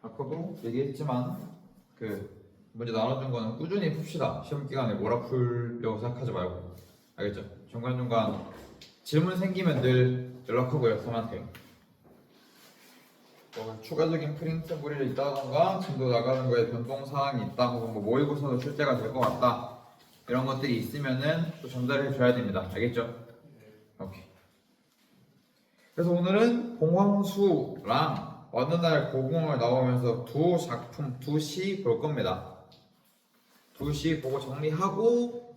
아까도 얘기했지만 문제 나눠준 거는 꾸준히 풉시다. 시험 기간에 몰아풀려고 생각하지 말고. 알겠죠? 중간중간 질문 생기면 늘 연락하고요, 선한테. 추가적인 프린트 무리를 있다던가 진도 나가는 거에 변동사항이 있다, 혹은 모의고사도 출제가 될 것 같다, 이런 것들이 있으면은 또 전달해 줘야 됩니다. 알겠죠? 오케이. 그래서 오늘은 봉황수랑 어느 날 고궁을 나오면서 두 작품, 두 시 볼 겁니다. 두 시 보고 정리하고,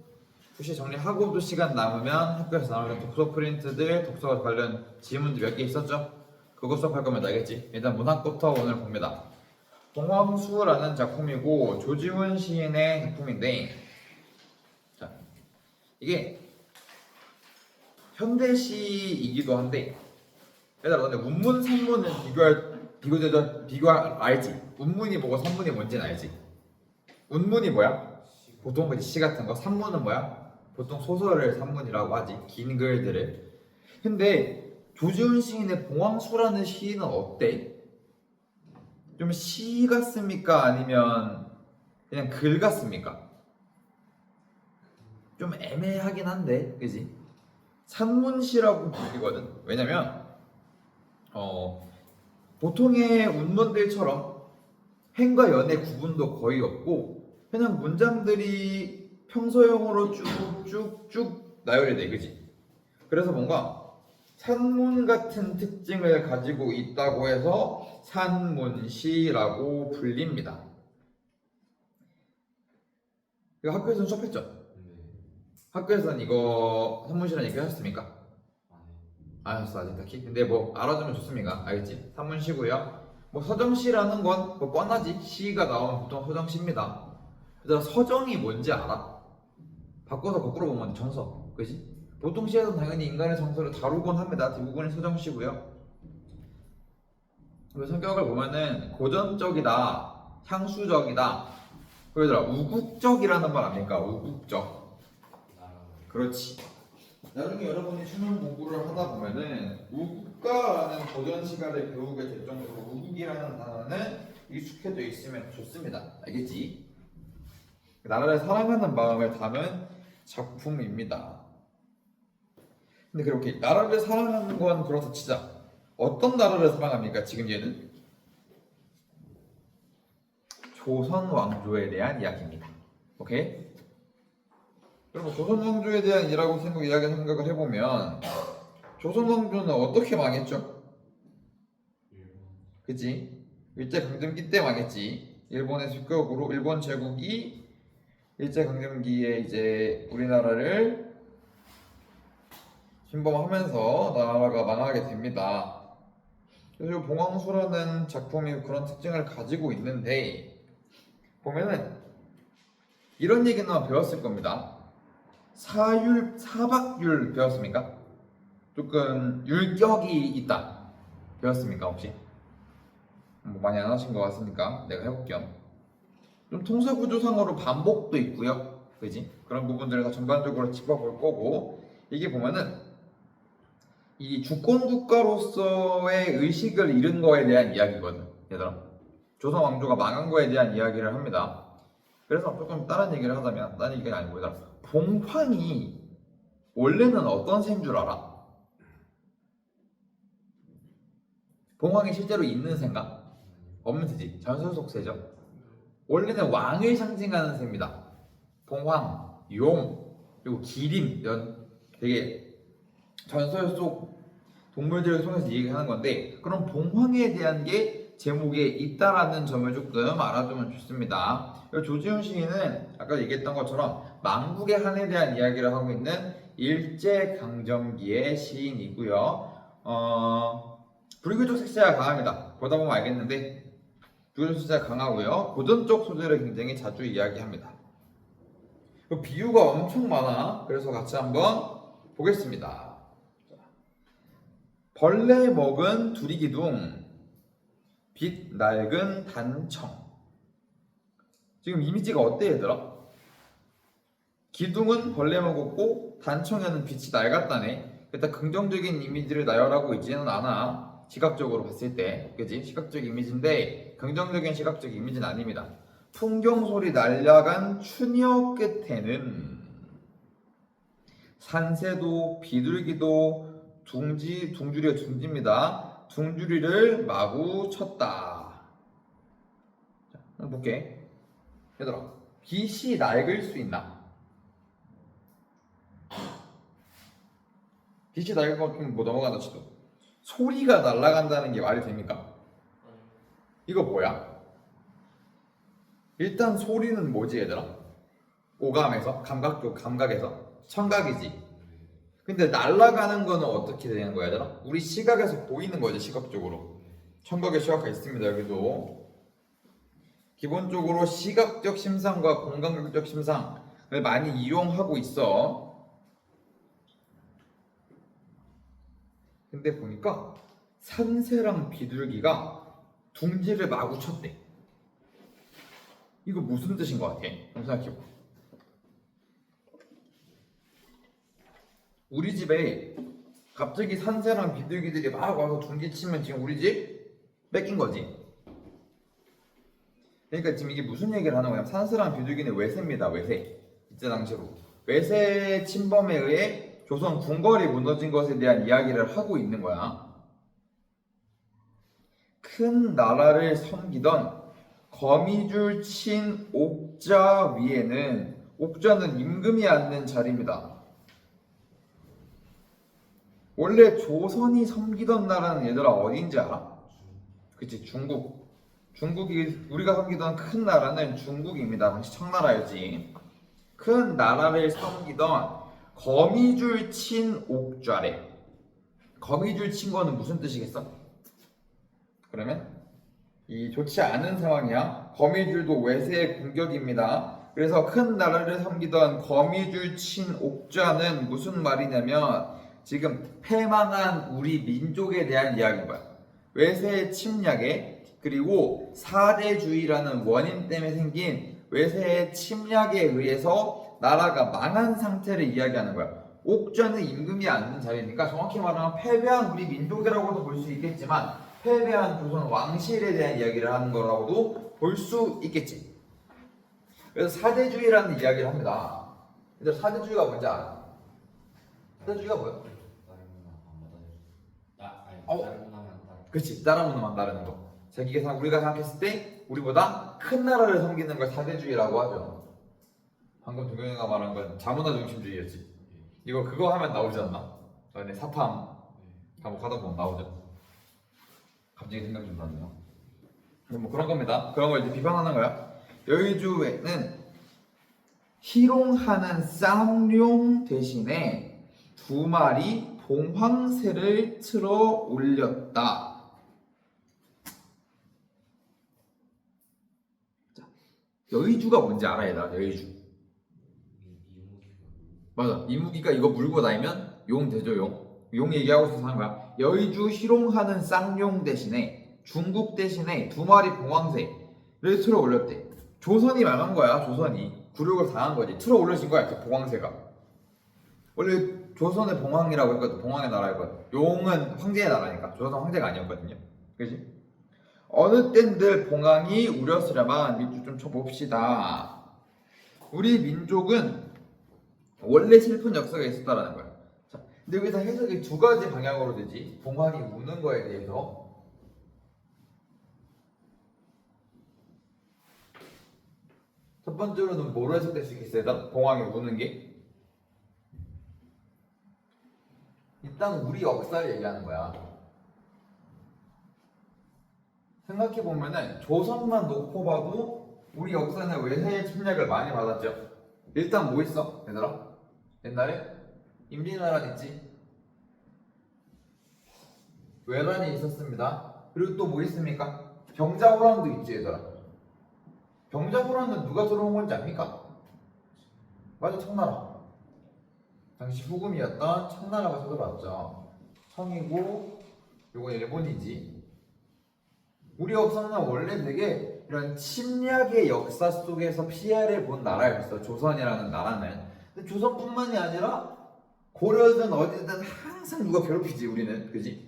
2시 정리하고도 시간 남으면 학교에서 나오는 독서 프린트들, 독서 관련 지문들 몇 개 있었죠? 그거 수업할 거면 알겠지? 일단 문학부터 오늘 봅니다. 봉황수라는 작품이고 조지훈 시인의 작품인데, 자, 이게 현대시이기도 한데, 얘들아 너네 운문, 산문은 비교할 알지? 운문이 뭐고 산문이 뭔지는 알지? 운문이 뭐야? 보통 그지 시 같은 거. 산문은 뭐야? 보통 소설을 산문이라고 하지. 긴 글들을. 근데 조지훈 시인의 봉황수라는 시는 어때? 좀 시 같습니까? 아니면 그냥 글 같습니까? 좀 애매하긴 한데, 그지? 산문시라고 불리거든. 왜냐면 보통의 운문들처럼 행과 연의 구분도 거의 없고 그냥 문장들이 평소형으로 쭉쭉쭉 나열이 돼, 그지? 그래서 뭔가 산문 같은 특징을 가지고 있다고 해서 산문시라고 불립니다. 이거 학교에서는 수업했죠? 학교에서는 이거 산문시라는 얘기 하셨습니까? 안 하셨어 아직 딱히? 근데 뭐 알아두면 좋습니다. 알겠지? 산문시고요. 뭐 서정시라는 건 뭐 뻔하지. 시가 나오면 보통 서정시입니다. 얘들아 서정이 뭔지 알아? 바꿔서 거꾸로 보면 정서, 그지? 보통 시에서는 당연히 인간의 정서를 다루곤 합니다. 대부분이 서정시고요. 성격을 보면은 고전적이다, 향수적이다. 그러더라. 우국적이라는 말 아닙니까? 우국적. 그렇지. 나중에 여러분이 수능 공부를 하다 보면은 우국가라는 고전 시가를 배우게 될 정도로 우국이라는 단어는 익숙해져 있으면 좋습니다. 알겠지? 나라를 사랑하는 마음을 담은 작품입니다. 근데 그렇게 나라를 사랑하는 건 그렇다 치자. 어떤 나라를 사랑합니까? 지금 얘는 조선 왕조에 대한 이야기입니다. 오케이? 여러분 조선 왕조에 대한 이야기 생각을 해보면 조선 왕조는 어떻게 망했죠? 그치? 일제강점기 때 망했지. 일본의 습격으로 일본 제국이 일제강점기에 이제 우리나라를 침범하면서 나라가 망하게 됩니다. 그래서 봉황수라는 작품이 그런 특징을 가지고 있는데, 보면은 이런 얘기는 배웠을 겁니다. 사박율 배웠습니까? 조금 율격이 있다 배웠습니까 혹시? 뭐 많이 안 하신 것 같으니까 내가 해볼게요. 좀 통사구조상으로 반복도 있고요, 그지? 그런 부분들을 다 전반적으로 짚어볼 거고, 이게 보면은 이 주권국가로서의 의식을 잃은 거에 대한 이야기거든. 얘들아 조선 왕조가 망한 거에 대한 이야기를 합니다. 그래서 조금 다른 얘기를 하자면, 다른 얘기가 아니고 얘들아, 봉황이 원래는 어떤 새인 줄 알아? 봉황이 실제로 있는 새인가? 없는 새지. 전설 속 새죠. 원래는 왕을 상징하는 새입니다. 봉황, 용, 그리고 기린, 이런 되게 전설 속 동물들을 통해서 얘기하는 건데, 그럼 봉황에 대한 게 제목에 있다라는 점을 조금 알아두면 좋습니다. 조지훈 시인은 아까 얘기했던 것처럼 망국의 한에 대한 이야기를 하고 있는 일제강점기의 시인이고요. 불교적 색채가 강합니다. 보다 보면 알겠는데 불교적 색채가 강하고요. 고전적 소재를 굉장히 자주 이야기합니다. 비유가 엄청 많아. 그래서 같이 한번 보겠습니다. 벌레 먹은 두리기둥, 빛 낡은 단청. 지금 이미지가 어때 얘들아? 기둥은 벌레 먹었고 단청에는 빛이 낡았다네. 일단 긍정적인 이미지를 나열하고 있지는 않아. 시각적으로 봤을 때, 그지? 시각적 이미지인데 긍정적인 시각적 이미지는 아닙니다. 풍경 소리 날려간 추녀 끝에는 산새도 비둘기도 둥주리가 둥지입니다. 둥주리를 마구 쳤다. 자, 한번 볼게. 얘들아, 빛이 낡을 수 있나? 빛이 낡은 거좀 뭐 넘어간다 치도 소리가 날아간다는 게 말이 됩니까? 이거 뭐야? 일단 소리는 뭐지 얘들아? 오감에서 감각에서 청각이지. 근데 날아가는 거는 어떻게 되는 거야 얘들아? 우리 시각에서 보이는 거지. 시각적으로 청각에 시각화 있습니다. 여기도 기본적으로 시각적 심상과 공감각적 심상을 많이 이용하고 있어. 근데 보니까 산새랑 비둘기가 둥지를 마구 쳤대. 이거 무슨 뜻인 것 같아? 한번 생각해봐. 우리 집에 갑자기 산새랑 비둘기들이 막 와서 둥지 치면 지금 우리 집 뺏긴 거지. 그러니까 지금 이게 무슨 얘기를 하는 거야? 산새랑 비둘기는 외세입니다. 외세. 이때 당시로 외세 침범에 의해 조선 궁궐이 무너진 것에 대한 이야기를 하고 있는 거야. 큰 나라를 섬기던 거미줄 친 옥좌 위에는, 옥좌는 임금이 앉는 자리입니다. 원래 조선이 섬기던 나라는 얘들아 어딘지 알아? 그치, 중국. 중국이, 우리가 섬기던 큰 나라는 중국입니다. 당시 청나라였지. 큰 나라를 섬기던 거미줄 친 옥좌래. 거미줄 친 거는 무슨 뜻이겠어? 그러면 이 좋지 않은 상황이야. 거미줄도 외세의 공격입니다. 그래서 큰 나라를 섬기던 거미줄 친 옥좌는 무슨 말이냐면 지금 패망한 우리 민족에 대한 이야기인 거야. 외세의 침략에, 그리고 사대주의라는 원인 때문에 생긴 외세의 침략에 의해서 나라가 망한 상태를 이야기하는 거야. 옥좌는 임금이 앉는 자리니까 정확히 말하면 패배한 우리 민족이라고도 볼 수 있겠지만 패배한 조선 왕실에 대한 이야기를 하는 거라고도 볼 수 있겠지. 그래서 사대주의라는 이야기를 합니다. 근데 사대주의가 뭔지 알아? 사대주의가 뭐야? 그렇지, 다른 문화만 따르는 거. 자기가 우리가 생각했을 때 우리보다 큰 나라를 섬기는 걸 사대주의라고 하죠. 방금 동경이가 말한 건 자문화 중심주의였지. 이거 그거 하면 나오지 않나? 아니 사탐 과목 하다 보면 나오죠. 갑자기 생각이 좀 나네요. 뭐 그런 겁니다. 그런 걸 이제 비판하는 거야. 여의주에는 희롱하는 쌍룡 대신에 2마리 봉황새를 틀어 올렸다. 자, 여의주가 뭔지 알아 얘들아? 여의주. 맞아. 이무기가 이거 물고 다니면 용 되죠. 용 얘기하고 있어서 하는 거야. 여의주 희롱하는 쌍용 대신에 중국 대신에 2마리 봉황새를 틀어 올렸대. 조선이 망한 거야. 조선이 굴욕을 당한 거지. 틀어 올려진 거야. 그 봉황새가. 원래 조선의 봉황이라고 했거든. 봉황의 나라였거든. 용은 황제의 나라니까. 조선 황제가 아니었거든요. 그지? 어느 땐들 봉황이 우렸으려만 밑줄 좀 쳐봅시다. 우리 민족은 원래 슬픈 역사가 있었다라는 거야. 자, 근데 여기서 해석이 2가지 방향으로 되지. 봉황이 우는 거에 대해서. 첫 번째로는 뭐로 해석될 수 있겠어요? 봉황이 우는 게? 일단 우리 역사를 얘기하는 거야. 생각해보면은 조선만 놓고 봐도 우리 역사는 외세의 침략을 많이 받았죠. 일단 뭐 있어? 얘들아? 옛날에 임진왜란 있지? 외란이 있었습니다. 그리고 또 뭐 있습니까? 병자호란도 있지 얘들아. 병자호란은 누가 들어온 건지 압니까? 맞아, 청나라. 당시 후금이었던 청나라가 쳐들어왔죠. 청이고 요거 일본이지. 우리 역사는 원래 되게 이런 침략의 역사 속에서 피해를 본 나라였어. 조선이라는 나라는. 근데 조선뿐만이 아니라 고려든 어디든 항상 누가 괴롭히지 우리는. 그지?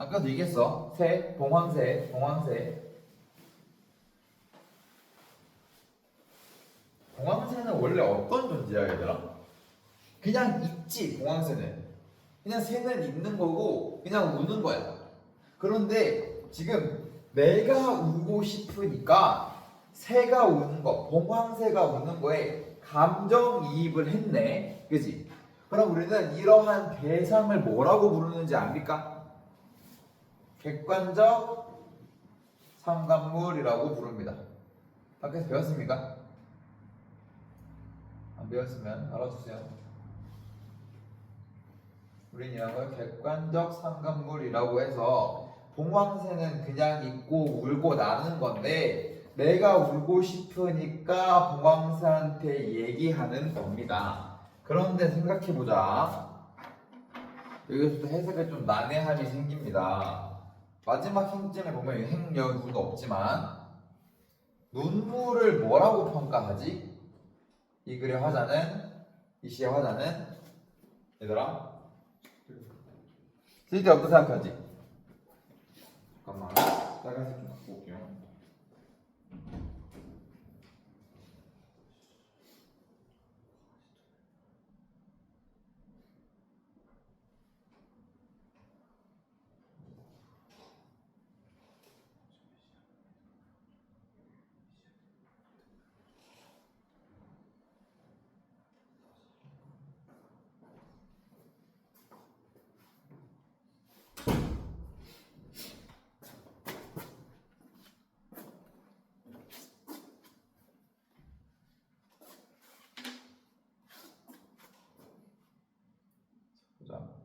아까도 얘기했어. 새, 봉황새, 봉황새. 봉황새는 원래 어떤 존재야, 얘들아? 그냥 있지, 봉황새는. 그냥 새는 있는 거고, 그냥 우는 거야. 그런데 지금 내가 울고 싶으니까 새가 우는 거, 봉황새가 우는 거에 감정이입을 했네. 그지? 그럼 우리는 이러한 대상을 뭐라고 부르는지 압니까? 객관적 삼각물이라고 부릅니다. 밖에서 배웠습니까? 안 배웠으면 알아주세요. 우린 이런 걸 객관적 삼각물이라고 해서 봉황새는 그냥 있고 울고 나는 건데 내가 울고 싶으니까 봉황새한테 얘기하는 겁니다. 그런데 생각해보자. 여기서부터 해석에 좀 난해함이 생깁니다. 마지막 행쯤에 보면 행여부도 없지만 눈물을 뭐라고 평가하지? 이 글의 화자는, 이 시의 화자는 얘들아 쓸데없다 생각하지? 잠깐만 빨간색 좀 갖고 올게요.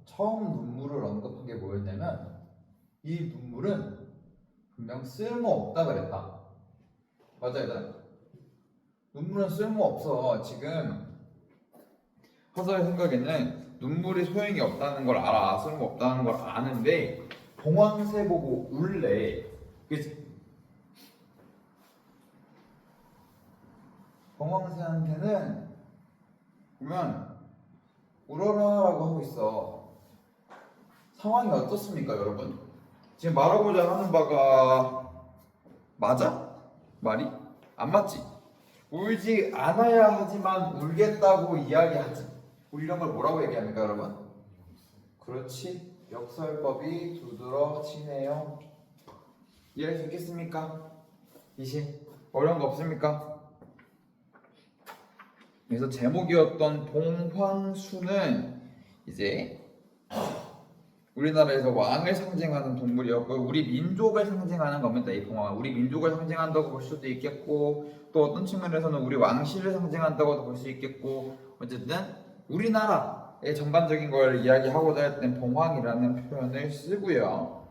처음 눈물을 언급한 게 뭐였냐면 이 눈물은 분명 쓸모없다 그랬다. 맞아 얘들아? 눈물은 쓸모없어. 지금 화자의 생각에는 눈물이 소용이 없다는 걸 알아. 쓸모없다는 걸 아는데 봉황새 보고 울래. 그치? 봉황새한테는 보면 울어라라고 하고 있어. 상황이 어떻습니까, 여러분? 지금 말하고자 하는 바가 맞아? 말이? 안 맞지? 울지 않아야 하지만 울겠다고 이야기하지. 우리 이런 걸 뭐라고 얘기합니까, 여러분? 그렇지. 역설법이 두드러지네요. 이해할 수 있겠습니까? 이시 어려운 거 없습니까? 그래서 제목이었던 봉황수는 이제 우리나라에서 왕을 상징하는 동물이었고 우리 민족을 상징하는 겁니다. 이 봉황은 우리 민족을 상징한다고 볼 수도 있겠고 또 어떤 측면에서는 우리 왕실을 상징한다고도 볼 수 있겠고 어쨌든 우리나라의 전반적인 걸 이야기하고자 할 땐 봉황이라는 표현을 쓰고요.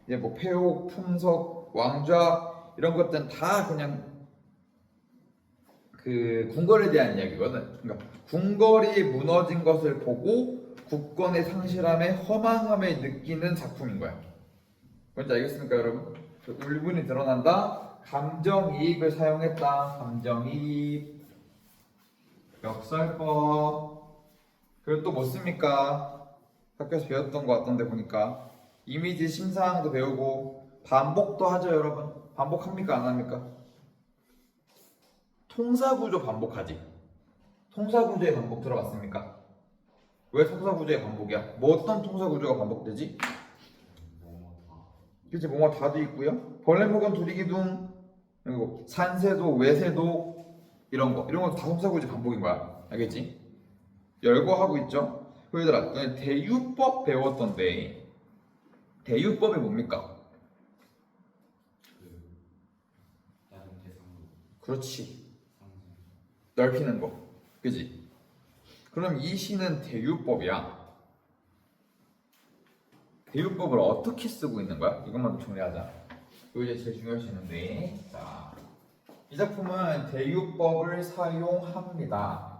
이제 뭐 폐옥, 품석, 왕좌 이런 것들은 다 그냥 그 궁궐에 대한 이야기거든. 그러니까 궁궐이 무너진 것을 보고 국권의 상실함에 허망함을 느끼는 작품인 거야. 뭔지 알겠습니까, 여러분? 울분이 드러난다. 감정이입을 사용했다. 감정이입. 역설법. 그리고 또 뭐 씁니까? 학교에서 배웠던 것 같던데 보니까 이미지 심사항도 배우고 반복도 하죠, 여러분. 반복합니까, 안 합니까? 통사구조 반복하지. 통사구조의 반복 들어봤습니까? 왜 통사구조의 반복이야? 뭐 어떤 통사구조가 반복되지? 그치, 뭐뭐 다도 있고요. 벌레 먹은 두리기둥, 그리고 산새도, 외새도 이런 거 다 통사구조 반복인 거야. 알겠지? 열거하고 있죠. 얘들아, 대유법 배웠던데 대유법이 뭡니까? 그렇지. 넓히는 거. 그치? 그럼 이 시는 대유법이야. 대유법을 어떻게 쓰고 있는 거야? 이것만 정리하자. 이거 이제 제일 중요할 수 있는데, 자, 이 작품은 대유법을 사용합니다.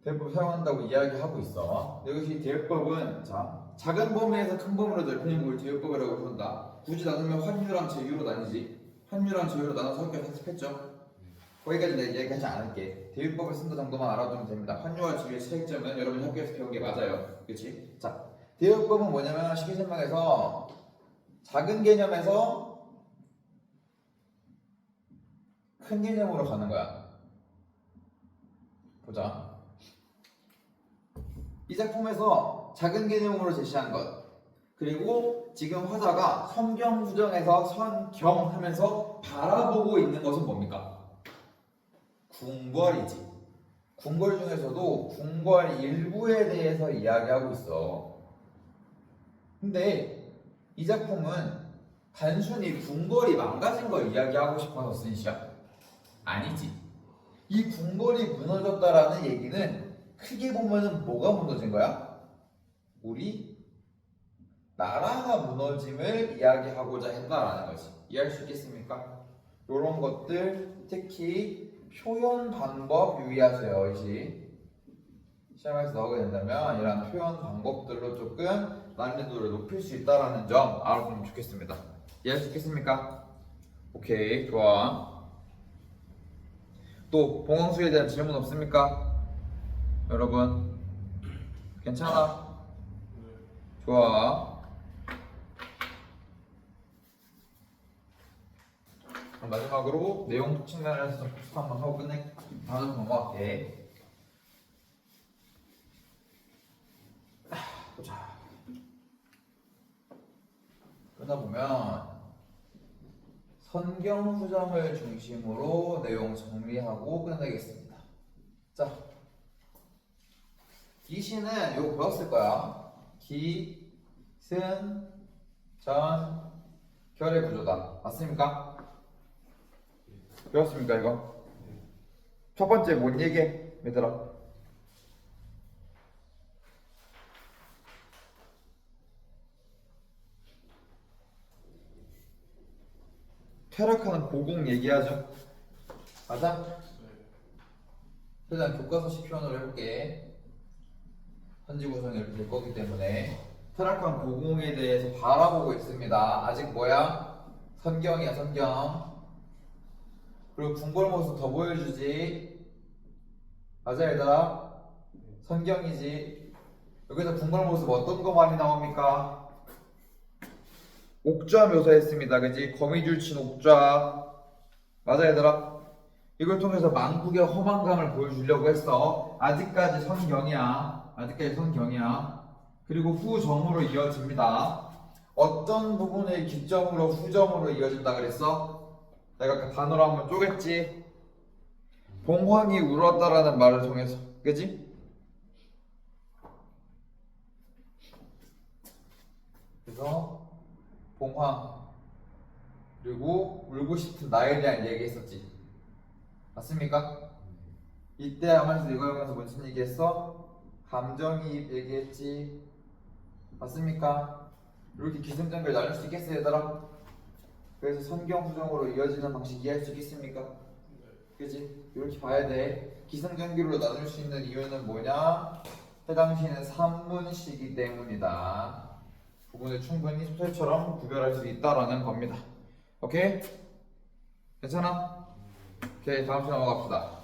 대유법 사용한다고 이야기하고 있어. 여기서 대유법은 자, 작은 범위에서 큰 범위로 넓히는 걸 대유법이라고 부른다. 굳이 나누면 환유랑 제유로 나뉘지. 환유랑 제유로 나눠서 학교에 연습했죠. 거기까지 내가 얘기하지 않을게. 대입법을 쓴 거 정도만 알아두면 됩니다. 환율과 지위의 차이점은 여러분이 학교에서 배운 게 맞아요. 그렇지? 자, 대입법은 뭐냐면 쉽게 설명해서 작은 개념에서 큰 개념으로 가는 거야. 보자. 이 작품에서 작은 개념으로 제시한 것, 그리고 지금 화자가 성경구정에서 선경 하면서 바라보고 있는 것은 뭡니까? 궁궐이지. 궁궐 중에서도 궁궐 일부에 대해서 이야기하고 있어. 근데 이 작품은 단순히 궁궐이 망가진 걸 이야기하고 싶어서 쓴 시야? 아니지. 이 궁궐이 무너졌다라는 얘기는 크게 보면은 뭐가 무너진 거야? 우리 나라가 무너짐을 이야기하고자 했다라는 거지. 이해할 수 있겠습니까? 이런 것들 특히 표현 방법 유의하세요. 이시 시험에서 나오게 된다면 이런 표현 방법들로 조금 난이도를 높일 수 있다라는 점 알아두면 좋겠습니다. 이해할 수 있겠습니까? 오케이, 좋아. 또 봉황수에 대한 질문 없습니까? 여러분 괜찮아? 좋아. 그럼 마지막으로 내용 측면에서 좀 복습 한번 하고 다음 넘어갈게. 보자. 끝나보면 선경 후점을 중심으로 내용 정리하고 끝내겠습니다. 자, 이 시는 이거 배웠을 거야. 기, 승, 전, 결의 구조다. 맞습니까? 배웠습니까 이거? 첫 번째 뭔 얘기해 얘들아? 쾌락하는 고공 얘기하죠. 맞아? 일단 교과서식 표현으로 해볼게. 현지 구성이 이렇게 될 거기 때문에 쾌락한 고공에 대해서 바라보고 있습니다. 아직 뭐야? 선경이야 선경. 그리고 궁궐 모습 더 보여주지. 맞아 얘들아? 선경이지. 여기서 궁궐 모습 어떤 거 많이 나옵니까? 옥좌 묘사했습니다. 그지? 거미줄 친 옥좌. 맞아 얘들아? 이걸 통해서 망국의 허망감을 보여주려고 했어. 아직까지 선경이야. 아직까지 선경이야. 그리고 후점으로 이어집니다. 어떤 부분을 기점으로 후점으로 이어진다 그랬어? 내가 그 단어로 한번 쪼갰지? 봉황이 울었다라는 말을 통해서. 그지? 그래서 봉황 그리고 울고 싶은 나에 대한 얘기했었지. 맞습니까? 이때 하면서 이거 하면서 무슨 얘기했어? 감정이입 얘기했지. 맞습니까? 이렇게 기승전결 나눌 수 있겠어요 얘들아? 그래서 선경 후정으로 이어지는 방식 이해할 수 있겠습니까? 그지? 이렇게 봐야 돼. 기승전결로 나눌 수 있는 이유는 뭐냐? 해당 시는 산문시이기 때문이다. 부분을 충분히 소설처럼 구별할 수 있다라는 겁니다. 오케이? 괜찮아? 오케이, 다음 시 넘어갑시다.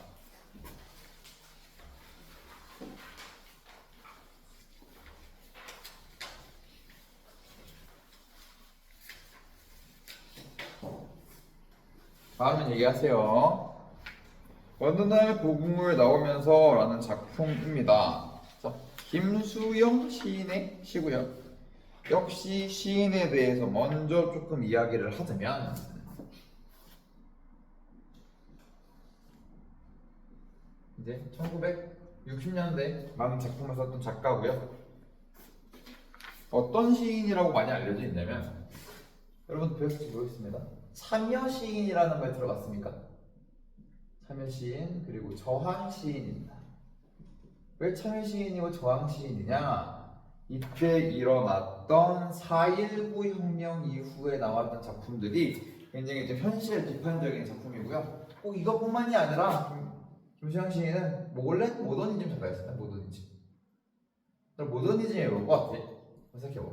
다음은 얘기하세요. 어느 날 고궁을 나오면서 라는 작품입니다. 자, 김수영 시인의 시고요. 역시 시인에 대해서 먼저 조금 이야기를 하자면 이제 1960년대 많은 작품을 썼던 작가고요. 어떤 시인이라고 많이 알려져 있냐면 여러분도 배웠을지 모르겠습니다. 참여 시인이라는 말 들어봤습니까? 참여 시인 그리고 저항 시인입니다. 왜 참여 시인이고 저항 시인이냐? 이때 일어났던 4.19 혁명 이후에 나왔던 작품들이 굉장히 좀 현실 비판적인 작품이고요. 꼭 이것뿐만이 아니라 김수영 시인은 원래 모더니즘 작가였어요. 모더니즘. 모더니즘이 뭘 것 같아? 생각해봐.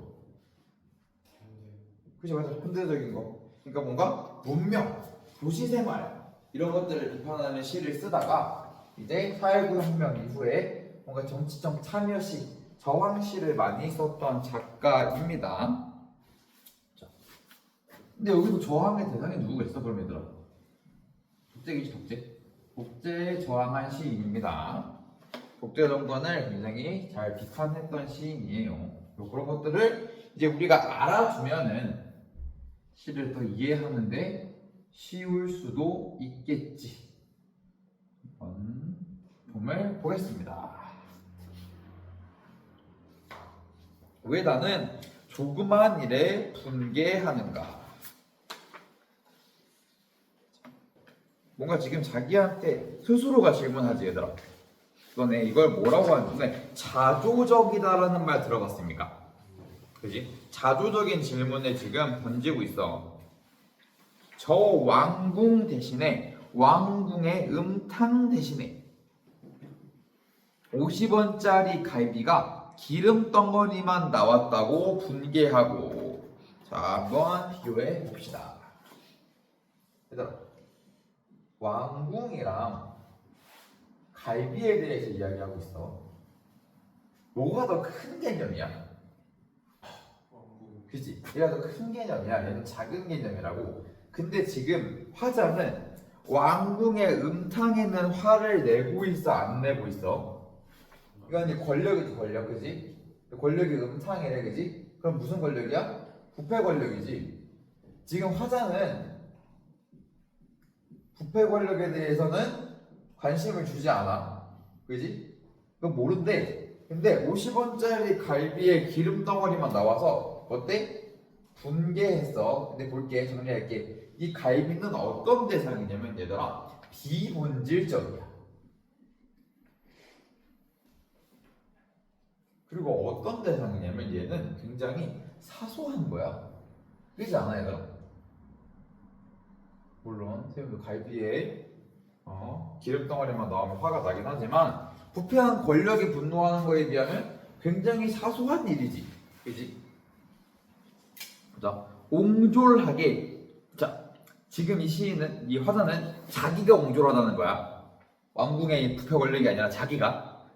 그치 맞아. 현대적인 거. 그러니까 뭔가 문명, 도시생활 이런 것들을 비판하는 시를 쓰다가 이제 4.19 혁명 이후에 뭔가 정치적 참여시, 저항시를 많이 썼던 작가입니다. 자, 근데 여기도 저항의 대상이 누구가 있어? 그럼 얘들아 독재이지 독재? 독재에 저항한 시인입니다. 독재 정권을 굉장히 잘 비판했던 시인이에요. 그런 것들을 이제 우리가 알아두면은 시를 더 이해하는데 쉬울 수도 있겠지. 한번 봄을 보겠습니다. 왜 나는 조그만 일에 분개하는가? 뭔가 지금 자기한테 스스로가 질문하지 얘들아. 너네 이걸 뭐라고 하는데 자조적이다라는 말 들어봤습니까? 그지? 자조적인 질문을 지금 던지고 있어. 저 왕궁 대신에 왕궁의 음탕 대신에 50원짜리 갈비가 기름 덩어리만 나왔다고 분개하고. 자, 한번 비교해 봅시다. 얘들아, 왕궁이랑 갈비에 대해서 이야기하고 있어. 뭐가 더 큰 개념이야? 그치? 얘가 더 큰 개념이야. 얘는 작은 개념이라고. 근데 지금 화자는 왕궁의 음탕에는 화를 내고 있어, 안 내고 있어? 이건 이제 권력이지, 권력, 그지? 권력이 음탕이래, 그지? 그럼 무슨 권력이야? 부패 권력이지. 지금 화자는 부패 권력에 대해서는 관심을 주지 않아, 그지? 그건 모른대. 근데 50원짜리 갈비에 기름 덩어리만 나와서 어때? 분개했어. 근데 볼게, 정리할게. 이 갈비는 어떤 대상이냐면 얘들아 비본질적이야. 그리고 어떤 대상이냐면 얘는 굉장히 사소한 거야. 그렇지 않아 얘들아? 물론 새우도 갈비에 기름 덩어리만 나오면 화가 나긴 하지만 부패한 권력이 분노하는 거에 비하면 굉장히 사소한 일이지. 그지? 자, 옹졸하게. 자, 지금 이 시인은, 이 화자는 자기가 옹졸하다는 거야. 왕궁의 부패 권력이 아니라 자기가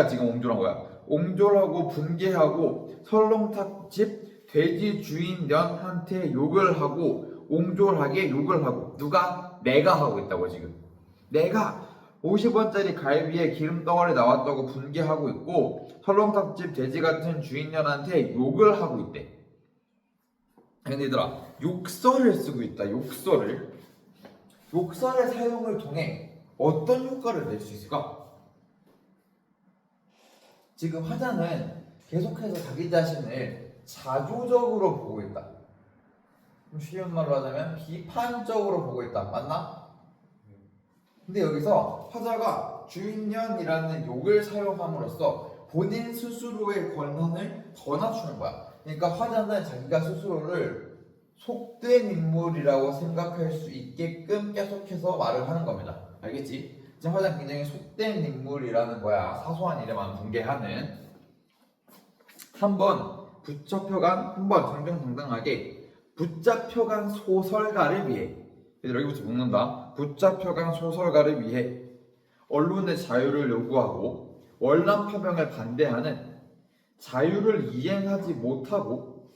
지금 옹졸한 거야. 옹졸하고 분개하고 설렁탕집 돼지 주인년한테 욕을 하고 옹졸하게 욕을 하고. 누가? 내가 하고 있다고. 지금 내가 50원짜리 갈비에 기름 덩어리 나왔다고 분개하고 있고 설렁탕집 돼지 같은 주인년한테 욕을 하고 있대. 근데 얘들아 욕설을 쓰고 있다. 욕설의 사용을 통해 어떤 효과를 낼 수 있을까? 지금 화자는 계속해서 자기 자신을 자조적으로 보고 있다. 쉬운 말로 하자면 비판적으로 보고 있다. 맞나? 근데 여기서 화자가 주인년이라는 욕을 사용함으로써 본인 스스로의 권한을 더 낮추는 거야. 그러니까 화자는 자기가 스스로를 속된 인물이라고 생각할 수 있게끔 계속해서 말을 하는 겁니다. 알겠지? 지금 화자는 굉장히 속된 인물이라는 거야. 사소한 일에만 분개하는. 한번 정정당당하게 붙잡혀간 소설가를 위해. 여기부터 묶는다. 붙잡혀간 소설가를 위해 언론의 자유를 요구하고 월남 파병을 반대하는 자유를 이행하지 못하고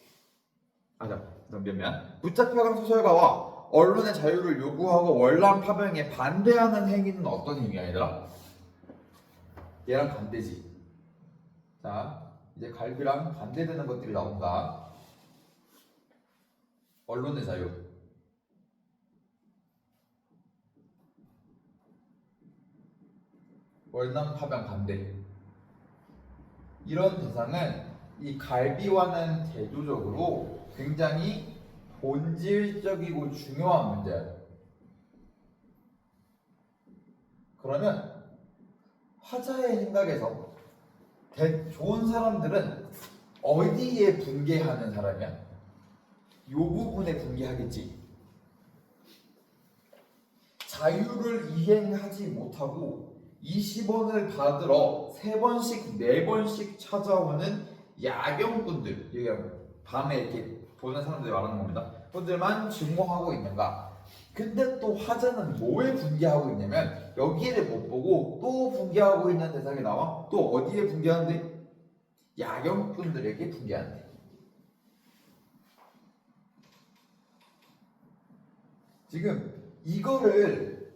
붙잡혀간 소설가와 언론의 자유를 요구하고 월남 파병에 반대하는 행위는 어떤 행위야 얘들아? 얘랑 반대지. 자, 이제 갈비랑 반대되는 것들이 나온다. 언론의 자유, 월남 파병 반대. 이런 대상은 이 갈비와는 대조적으로 굉장히 본질적이고 중요한 문제야. 그러면 화자의 생각에서 좋은 사람들은 어디에 분개하는 사람이야? 이 부분에 분개하겠지. 자유를 이행하지 못하고 20원을 받으러 3번씩 4번씩 찾아오는 야경꾼들, 밤에 이렇게 보는 사람들이 말하는 겁니다. 그들만 증오하고 있는가? 근데 또 화자는 뭐에 분개하고 있냐면 여기를 못 보고 또 분개하고 있는 대상이 나와. 또 어디에 분개하는데? 야경꾼들에게 분개하는데. 지금 이거를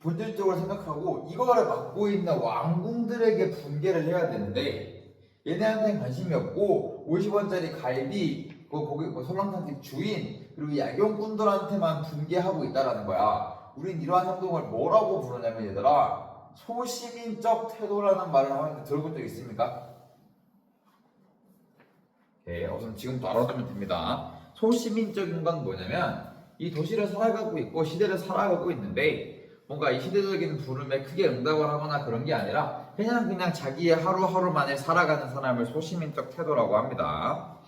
본질적으로 생각하고 이거를 맡고 있는 왕궁들에게 분개를 해야 되는데 얘네한테는 관심이 없고 50원짜리 갈비 거기 설렁탕집 주인 그리고 야경꾼들한테만 분개하고 있다라는 거야. 우린 이러한 행동을 뭐라고 부르냐면 얘들아 소시민적 태도라는 말을 하는데 들어본 적 있습니까? 네, 우선 지금부터 알아두면 됩니다. 소시민적인 건 뭐냐면 이 도시를 살아가고 있고 시대를 살아가고 있는데 뭔가 이 시대적인 부름에 크게 응답을 하거나 그런 게 아니라 그냥 자기의 하루하루만을 살아가는 사람을 소시민적 태도라고 합니다.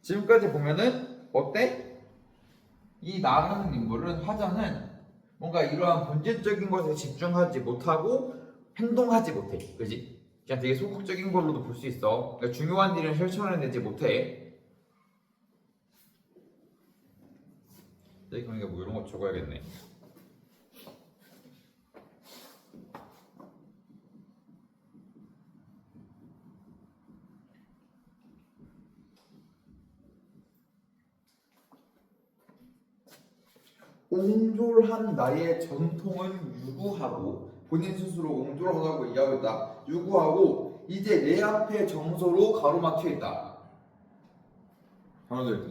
지금까지 보면은 어때? 이 나라는 인물은 화자는 뭔가 이러한 본질적인 것에 집중하지 못하고 행동하지 못해. 그지? 그냥 되게 소극적인 걸로도 볼 수 있어. 그러니까 중요한 일을 실천해내지 못해. 그러니까 뭐 이런 거 적어야겠네. 옹졸한 나의 전통은 유구하고 본인 스스로 옹졸하다고 얘기하고 있다. 유구하고 이제 내 앞에 정서로 가로막혀 있다. 가로놓여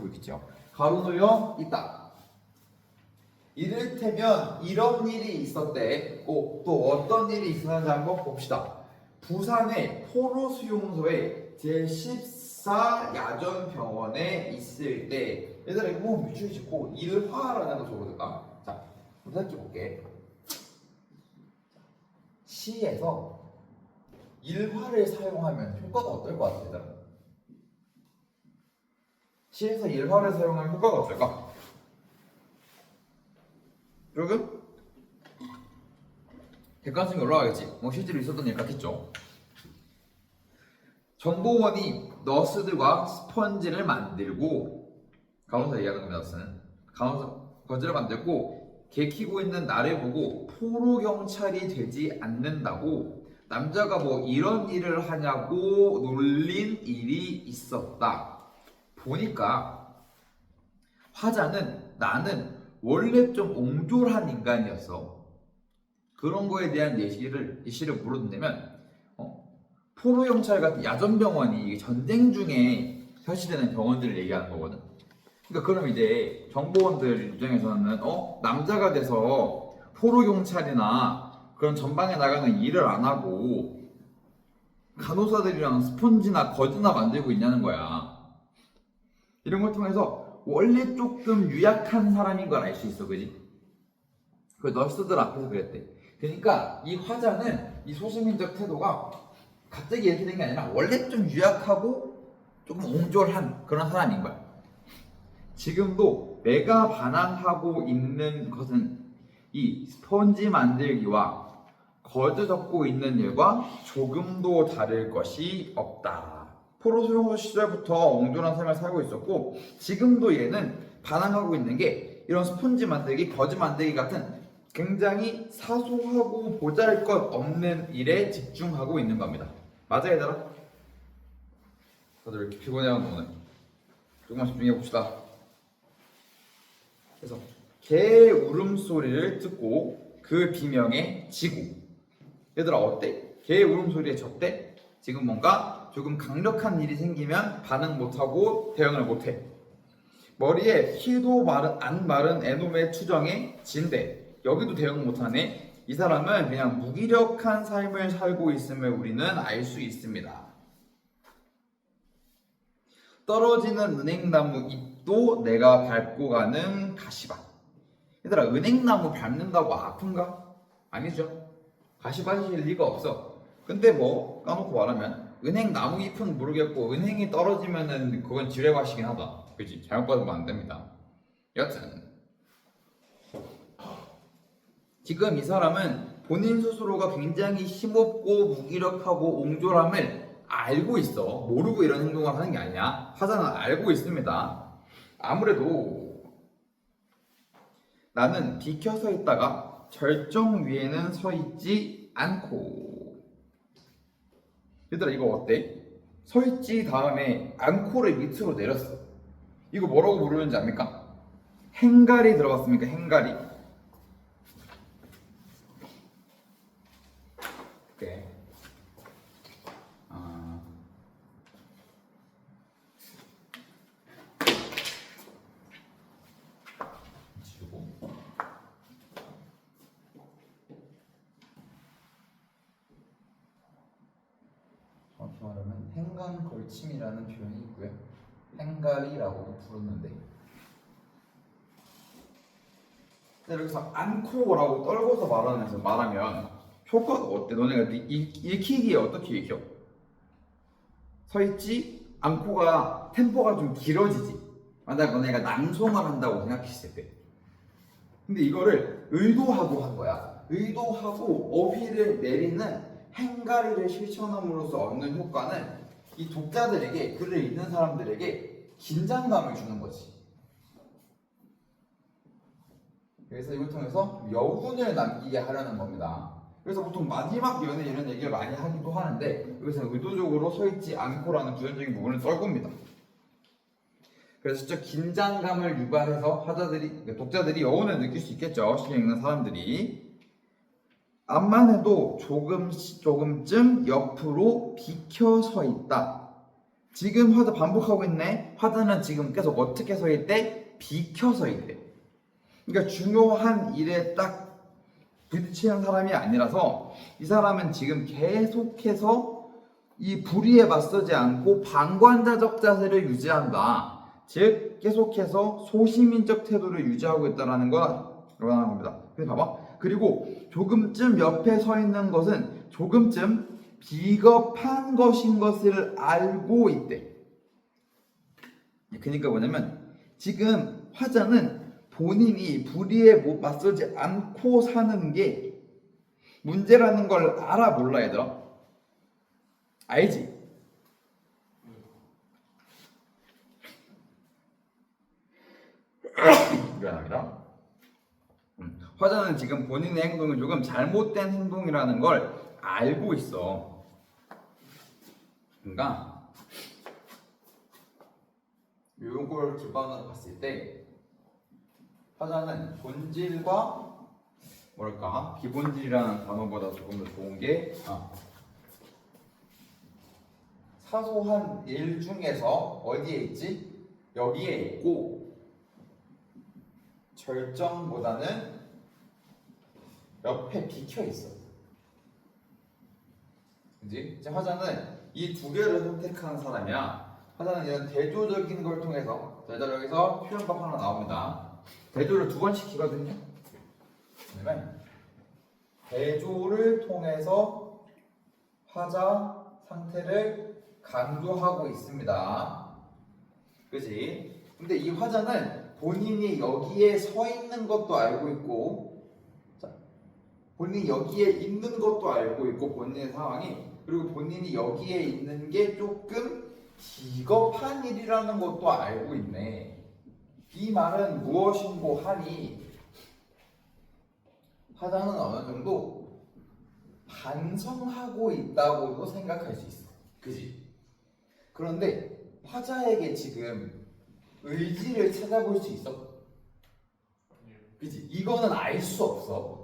있겠죠. 가로놓여 있다. 이를테면 이런 일이 있었대. 또 어떤 일이 있었는지 한번 봅시다. 부산의 포로 수용소에 제14 야전병원에 있을 때 얘들아 이거 뭐 밑줄 짓고 일화라는 거 적어둘까? 자, 생각해 볼게. 시에서 일화를 사용하면 효과가 어떨 것 같아, 얘들아? 시에서 일화를 사용하면 효과가 어떨까? 조금 객관성이 올라가겠지. 뭐 실제로 있었던 일 같겠죠. 정보원이 너스들과 스펀지를 만들고 간호사 얘기하는 겁니다. 너스는 간호사 거즈를 만들고 개키고 있는 나를 보고 포로 경찰이 되지 않는다고 남자가 뭐 이런 일을 하냐고 놀린 일이 있었다. 보니까 화자는 나는 원래 좀 옹졸한 인간이었어. 그런 거에 대한 예시를 물어준다면 포로 경찰 같은 야전병원이 전쟁 중에 설치되는 병원들을 얘기하는 거거든. 그러니까 그럼 이제 정보원들 입장에서는 남자가 돼서 포로 경찰이나 그런 전방에 나가는 일을 안 하고 간호사들이랑 스폰지나 거즈나 만들고 있냐는 거야. 이런 걸 통해서 원래 조금 유약한 사람인 걸 알 수 있어, 그지? 그 너스들 앞에서 그랬대. 그러니까 이 화자는 이 소시민적 태도가 갑자기 이렇게 된 게 아니라 원래 좀 유약하고 조금 옹졸한 그런 사람인 거야. 지금도 내가 반항하고 있는 것은 이 스펀지 만들기와 거즈 접고 있는 일과 조금도 다를 것이 없다. 포로 수용소 시절부터 옹졸한 삶을 살고 있었고 지금도 얘는 반항하고 있는 게 이런 스펀지 만들기, 거즈 만들기 같은 굉장히 사소하고 보잘것없는 일에 집중하고 있는 겁니다. 맞아 얘들아? 다들 왜 이렇게 피곤해하는 오늘? 조금만 집중해 봅시다. 그래서 개의 울음소리를 듣고 그 비명에 지고. 얘들아 어때? 개의 울음소리에 졌대? 지금 뭔가 조금 강력한 일이 생기면 반응 못하고 대응을 못해. 머리에 키도 안 마른 애놈의 추정에 진대. 여기도 대응 못하네. 이 사람은 그냥 무기력한 삶을 살고 있음을 우리는 알 수 있습니다. 떨어지는 은행나무 잎도 내가 밟고 가는 가시밭. 얘들아 은행나무 밟는다고 아픈가? 아니죠. 가시밭일 리가 없어. 근데 뭐 까놓고 말하면 은행나무 잎은 모르겠고 은행이 떨어지면은 그건 지뢰밭이긴 하다. 그치? 잘못 받으면 안 됩니다. 여튼 지금 이 사람은 본인 스스로가 굉장히 힘없고 무기력하고 옹졸함을 알고 있어. 모르고 이런 행동을 하는 게 아니야. 화자는 알고 있습니다. 아무래도 나는 비켜 서 있다가 절정 위에는 서 있지 않고. 얘들아 이거 어때? 서 있지 다음에 않고를 밑으로 내렸어. 이거 뭐라고 부르는지 압니까? 행갈이 들어갔습니까? 행갈이. 오케이. 정확히 말하면 행간 걸침이라는 표현이 있고요. 행갈이라고도 부르는데. 근데 여기서 않고라고 떨궈서 말하면 효과가 어때? 너네가 읽히기에 어떻게 읽혀? 서있지 않고가 템포가 좀 길어지지. 만약 너네가 낭송을 한다고 생각했을 때. 근데 이거를 의도하고 한 거야. 의도하고 어휘를 내리는 행가리를 실천함으로써 얻는 효과는 이 독자들에게, 글을 읽는 사람들에게 긴장감을 주는 거지. 그래서 이걸 통해서 여운을 남기게 하려는 겁니다. 그래서 보통 마지막 연에 이런 얘기를 많이 하기도 하는데 여기서 의도적으로 서있지 않고라는 부연적인 부분을 떨굽니다. 그래서 진짜 긴장감을 유발해서 독자들이 여운을 느낄 수 있겠죠. 시를 읽는 사람들이. 앞만 해도 조금쯤 옆으로 비켜 서 있다. 지금 화자 반복하고 있네. 화자는 지금 계속 어떻게 서 있대? 비켜 서 있대. 그러니까 중요한 일에 딱 부딪히는 사람이 아니라서 이 사람은 지금 계속해서 이 불의에 맞서지 않고 방관자적 자세를 유지한다. 즉 계속해서 소시민적 태도를 유지하고 있다는 걸 말하는 겁니다. 그래서 봐봐. 그리고 조금쯤 옆에 서 있는 것은 조금쯤 비겁한 것인 것을 알고 있대. 그러니까 뭐냐면 지금 화자는 본인이 불의에 맞서지 않고 사는 게 문제라는 걸 알아 몰라 얘들아? 알지? 미안합니다. 화자는 지금 본인의 행동이 조금 잘못된 행동이라는 걸 알고 있어. 그러니까 이런 걸 기반으로 봤을 때 화자는 본질과 뭐랄까 비본질이라는 단어보다 조금 더 좋은 게 사소한 일 중에서 어디에 있지? 여기에 있고 절정보다는 옆에 비켜 있어. 그지? 이제 화자는 이 두 개를 선택한 사람이야. 화자는 이런 대조적인 걸 통해서 여기서 표현법 하나 나옵니다. 대조를 두 번 시키거든요. 그러면 대조를 통해서 화자 상태를 강조하고 있습니다. 그지? 근데 이 화자는 본인이 여기에 서 있는 것도 알고 있고, 본인이 여기에 있는 것도 알고 있고, 본인의 상황이, 그리고 본인이 여기에 있는 게 조금 비겁한 일이라는 것도 알고 있네. 이 말은 무엇인고 하니 화자는 어느 정도 반성하고 있다고도 생각할 수 있어. 그지? 그런데 화자에게 지금 의지를 찾아볼 수 있어? 그지? 이거는 알 수 없어.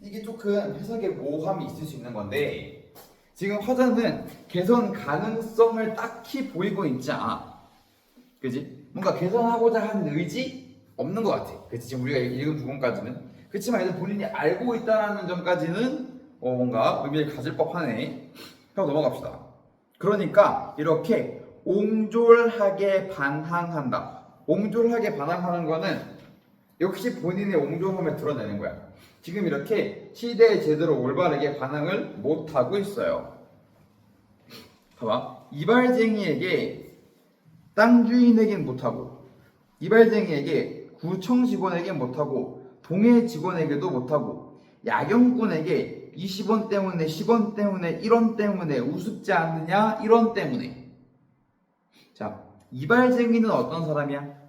이게 조금 해석에 모호함이 있을 수 있는 건데 지금 화자는 개선 가능성을 딱히 보이고 있지 않아. 그지? 뭔가 개선하고자 하는 의지 없는 것 같아. 그치? 지금 우리가 읽은 부분까지는. 그렇지만 얘는 본인이 알고 있다는 점까지는 뭔가 의미를 가질 법하네. 그럼 넘어갑시다. 그러니까 이렇게 옹졸하게 반항한다. 옹졸하게 반항하는 거는 역시 본인의 옹졸함을 드러내는 거야. 지금 이렇게 시대에 제대로 올바르게 반항을 못하고 있어요. 봐봐. 이발쟁이에게 땅 주인에겐 못하고, 이발쟁이에게 구청 직원에겐 못하고, 동해 직원에게도 못하고, 야경꾼에게 20원 때문에 10원 때문에 1원 때문에 우습지 않느냐 1원 때문에. 자, 이발쟁이는 어떤 사람이야?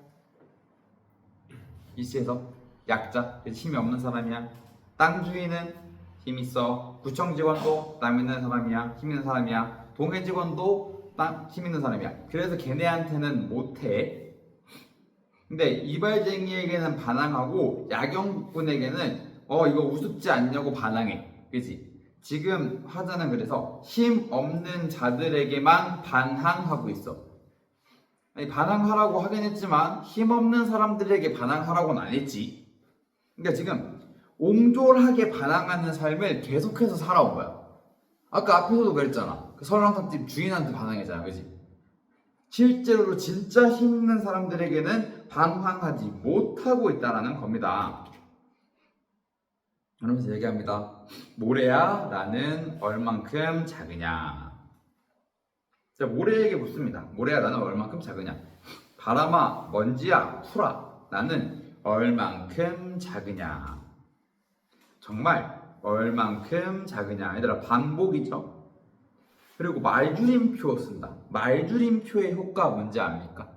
이 시에서 약자, 힘이 없는 사람이야. 땅 주인은 힘 있어. 구청 직원도 땀 있는 사람이야. 힘 있는 사람이야. 동해 직원도 힘 있는 사람이야. 그래서 걔네한테는 못해. 근데 이발쟁이에게는 반항하고 야경꾼에게는 이거 우습지 않냐고 반항해. 그지? 지금 화자는 그래서 힘 없는 자들에게만 반항하고 있어. 아니, 반항하라고 하긴 했지만 힘 없는 사람들에게 반항하라고는 안 했지. 그러니까 지금 옹졸하게 반항하는 삶을 계속해서 살아온 거야. 아까 앞에서도 그랬잖아. 그 설렁탕집 주인한테 반항했잖아. 그지? 실제로 진짜 힘 있는 사람들에게는 반항하지 못하고 있다는 겁니다. 그러면서 얘기합니다. 모래야, 나는 얼만큼 작으냐. 자, 모래에게 묻습니다. 모래야, 나는 얼만큼 작으냐. 바람아, 먼지야, 풀아, 나는 얼만큼 작으냐. 정말 얼만큼 작으냐. 얘들아, 반복이죠. 그리고 말줄임표 쓴다. 말줄임표의 효과가 뭔지 압니까?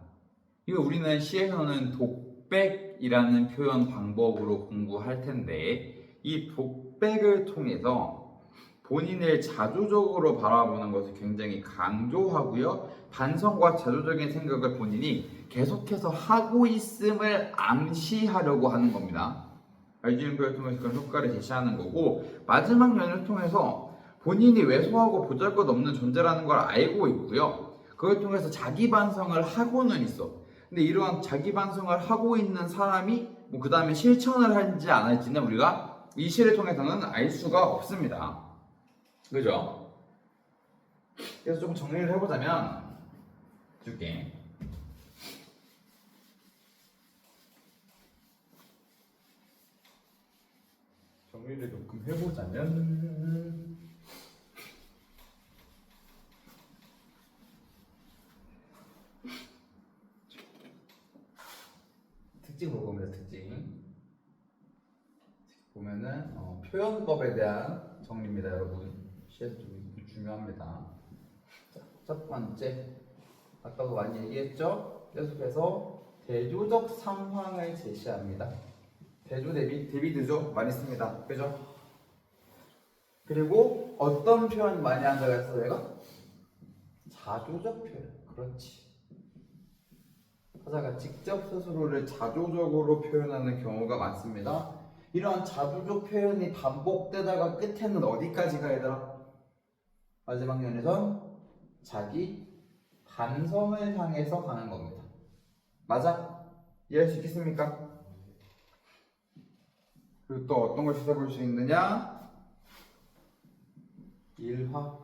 이거 우리는 시에서는 독백이라는 표현 방법으로 공부할 텐데, 이 독백을 통해서 본인을 자조적으로 바라보는 것을 굉장히 강조하고요. 반성과 자조적인 생각을 본인이 계속해서 하고 있음을 암시하려고 하는 겁니다. 말줄임표를 통해서 그런 효과를 제시하는 거고, 마지막 면을 통해서 본인이 왜소하고 보잘것없는 존재라는 걸 알고 있고요. 그걸 통해서 자기 반성을 하고는 있어. 근데 이러한 자기 반성을 하고 있는 사람이 그 다음에 실천을 할지 안 할지는 우리가 이 시를 통해서는 알 수가 없습니다. 그죠? 그래서 조금 정리를 해보자면 줄게. 정리를 조금 해보자면 특징 보고입니다. 특징 보면은 표현법에 대한 정리입니다, 여러분. 시에서 좀 중요합니다. 자, 첫 번째, 아까도 많이 얘기했죠? 계속해서 대조적 상황을 제시합니다. 대조 데비드죠? 많이 씁니다. 그죠? 그리고 어떤 표현 많이 한다고 했어, 내가? 자조적 표현. 그렇지. 화자가 직접 스스로를 자조적으로 표현하는 경우가 많습니다. 이러한 자조적 표현이 반복되다가 끝에는 어디까지가 얘들아? 마지막 면에선 자기 반성을 향해서 가는 겁니다. 맞아? 이해할 수 있겠습니까? 그리고 또 어떤 걸 찾아볼 수 있느냐? 일화.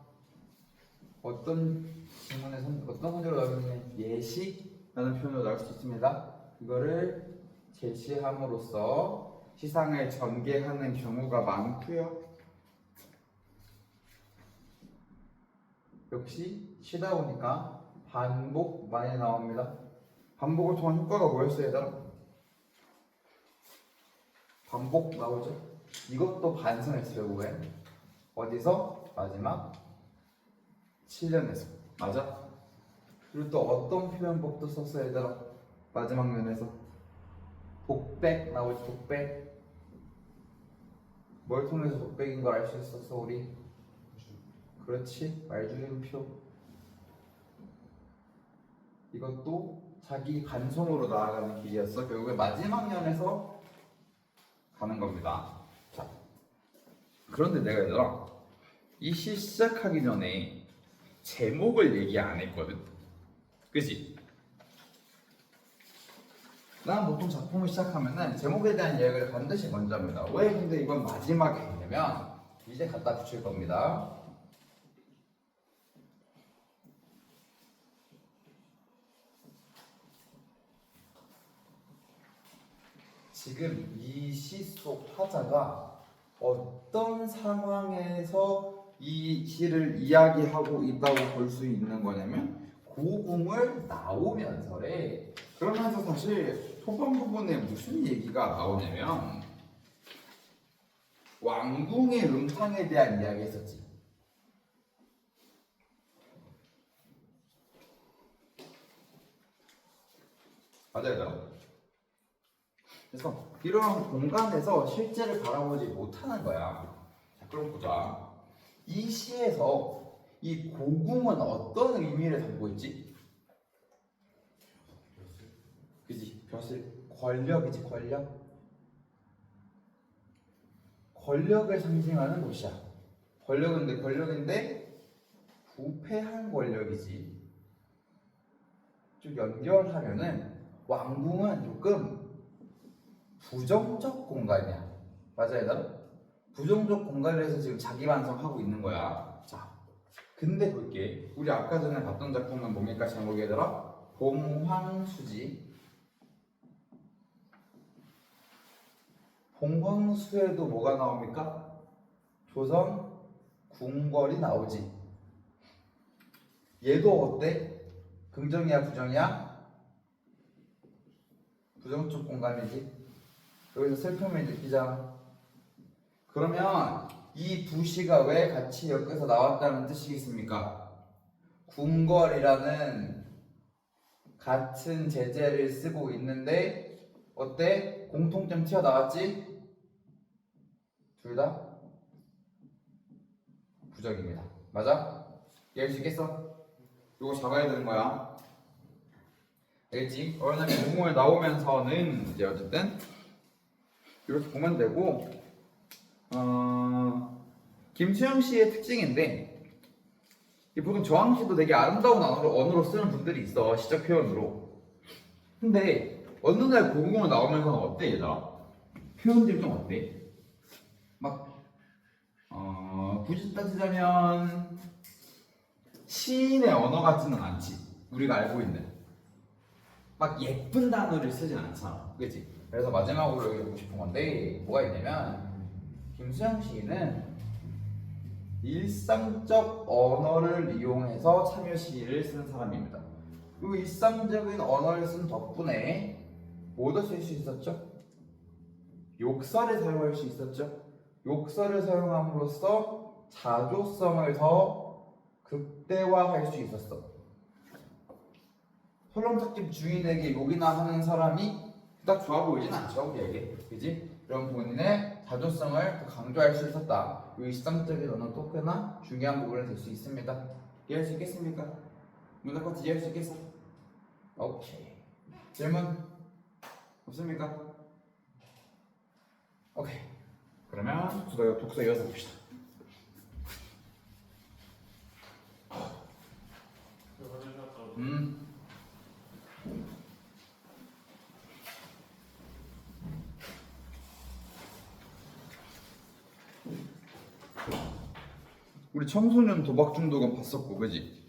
어떤 질문에서 어떤 문제로 나오느냐? 예시라는 표현으로 나올 수 있습니다. 그거를 제시함으로써 시상을 전개하는 경우가 많고요. 역시 쉬다 보니까 반복 많이 나옵니다. 반복을 통한 효과가 뭐였어요, 얘들아? 반복 나오죠? 이것도 반성했어요, 결국엔. 어디서? 마지막 7년에서. 맞아? 그리고 또 어떤 표현법도 썼어요, 얘들아? 마지막 면에서 독백 나오죠, 독백. 뭘 통해서 독백인 걸 알 수 있었어, 우리? 그렇지, 말줄임표. 이것도 자기 반성으로 나아가는 길이었어. 결국에 마지막 면에서 가는 겁니다. 자, 그런데 내가 얘들아, 이 시 시작하기 전에 제목을 얘기 안 했거든. 그치? 난 보통 작품을 시작하면은 제목에 대한 이야기를 반드시 먼저 합니다. 왜 근데 이건 마지막에 했냐면 이제 갖다 붙일 겁니다. 지금 이 시 속 화자가 어떤 상황에서 이 시를 이야기하고 있다고 볼 수 있는 거냐면 고궁을 나오면서래. 그러면서 사실 초반 부분에 무슨 얘기가 나오냐면 왕궁의 음탕에 대한 이야기 했었지. 맞아요. 그래서 이런 공간에서 실제를 바라보지 못하는 거야. 자, 그럼 보자. 이 시에서 이 고궁은 어떤 의미를 담고 있지? 그지? 벼슬. 권력이지, 권력. 권력을 상징하는 곳이야. 권력인데 부패한 권력이지. 쭉 연결하면은 왕궁은 조금 부정적 공간이야. 맞아, 얘들아? 부정적 공간에서 지금 자기 반성하고 있는 거야. 자, 근데 볼게. 우리 아까 전에 봤던 작품은 뭡니까? 제목이 얘들아? 봉황수지. 봉황수에도 뭐가 나옵니까? 조선 궁궐이 나오지. 얘도 어때? 긍정이야, 부정이야? 부정적 공간이지. 여기서 슬픔을 느끼잖아. 그러면 이 두 시가 왜 같이 엮여서 나왔다는 뜻이겠습니까? 궁궐이라는 같은 제재를 쓰고 있는데 어때? 공통점 튀어나왔지? 둘 다 부정입니다. 맞아? 이해할 수 있겠어? 이거 잡아야 되는 거야. 알겠지? 왜냐면 공을 나오면서는 이제 어쨌든 이렇게 보면 되고 김수영 씨의 특징인데 보통 저항시도 되게 아름다운 언어로 쓰는 분들이 있어. 시적 표현으로. 근데 어느 날 고궁을 나오면서는 어때 얘들아? 표현들이 좀 어때? 막 굳이 따지자면 시인의 언어 같지는 않지. 우리가 알고 있는 막 예쁜 단어를 쓰진 않잖아. 그치? 그래서 마지막으로 여기 보고 싶은 건데 뭐가 있냐면 김수영 시인은 일상적 언어를 이용해서 참여시를 쓰는 사람입니다. 그리고 일상적인 언어를 쓴 덕분에 뭐도 쓸 수 있었죠? 욕설을 사용할 수 있었죠? 욕설을 사용함으로써 자조성을 더 극대화할 수 있었어. 설렁탕집 주인에게 욕이나 하는 사람이 딱 좋아 보이진 않죠, 우리에게. 그지? 그런 본인의 자존성을 더 강조할 수 있었다. 이 일상적인 언어도 꽤나 중요한 부분이 될 수 있습니다. 이해할 수 있겠습니까? 문학과트 이해할 수 있겠어? 오케이. 질문 없습니까? 오케이. 그러면 독서 이어서 봅시다. 우리 청소년 도박 중독은 봤었고, 그지?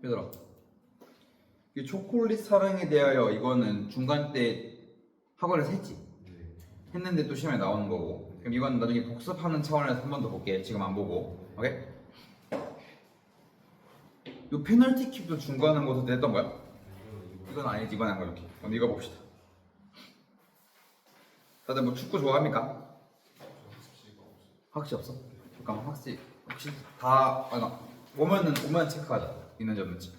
얘들아, 이 초콜릿 사랑에 대하여 이거는 중간 때 학원에서 했지? 했는데 또 시험에 나오는 거고. 그럼 이건 나중에 복습하는 차원에서 한 번 더 볼게. 지금 안 보고. 오케이? 이 페널티 킥도 중간한 곳에서 했던 거야? 이건 아니지. 이건 안 가져올게. 그럼 이거 봅시다. 다들 뭐 축구 좋아합니까? 확실히 없어? 잠깐만, 확실히 혹시 다 오면 체크하자. 있는지 없는지.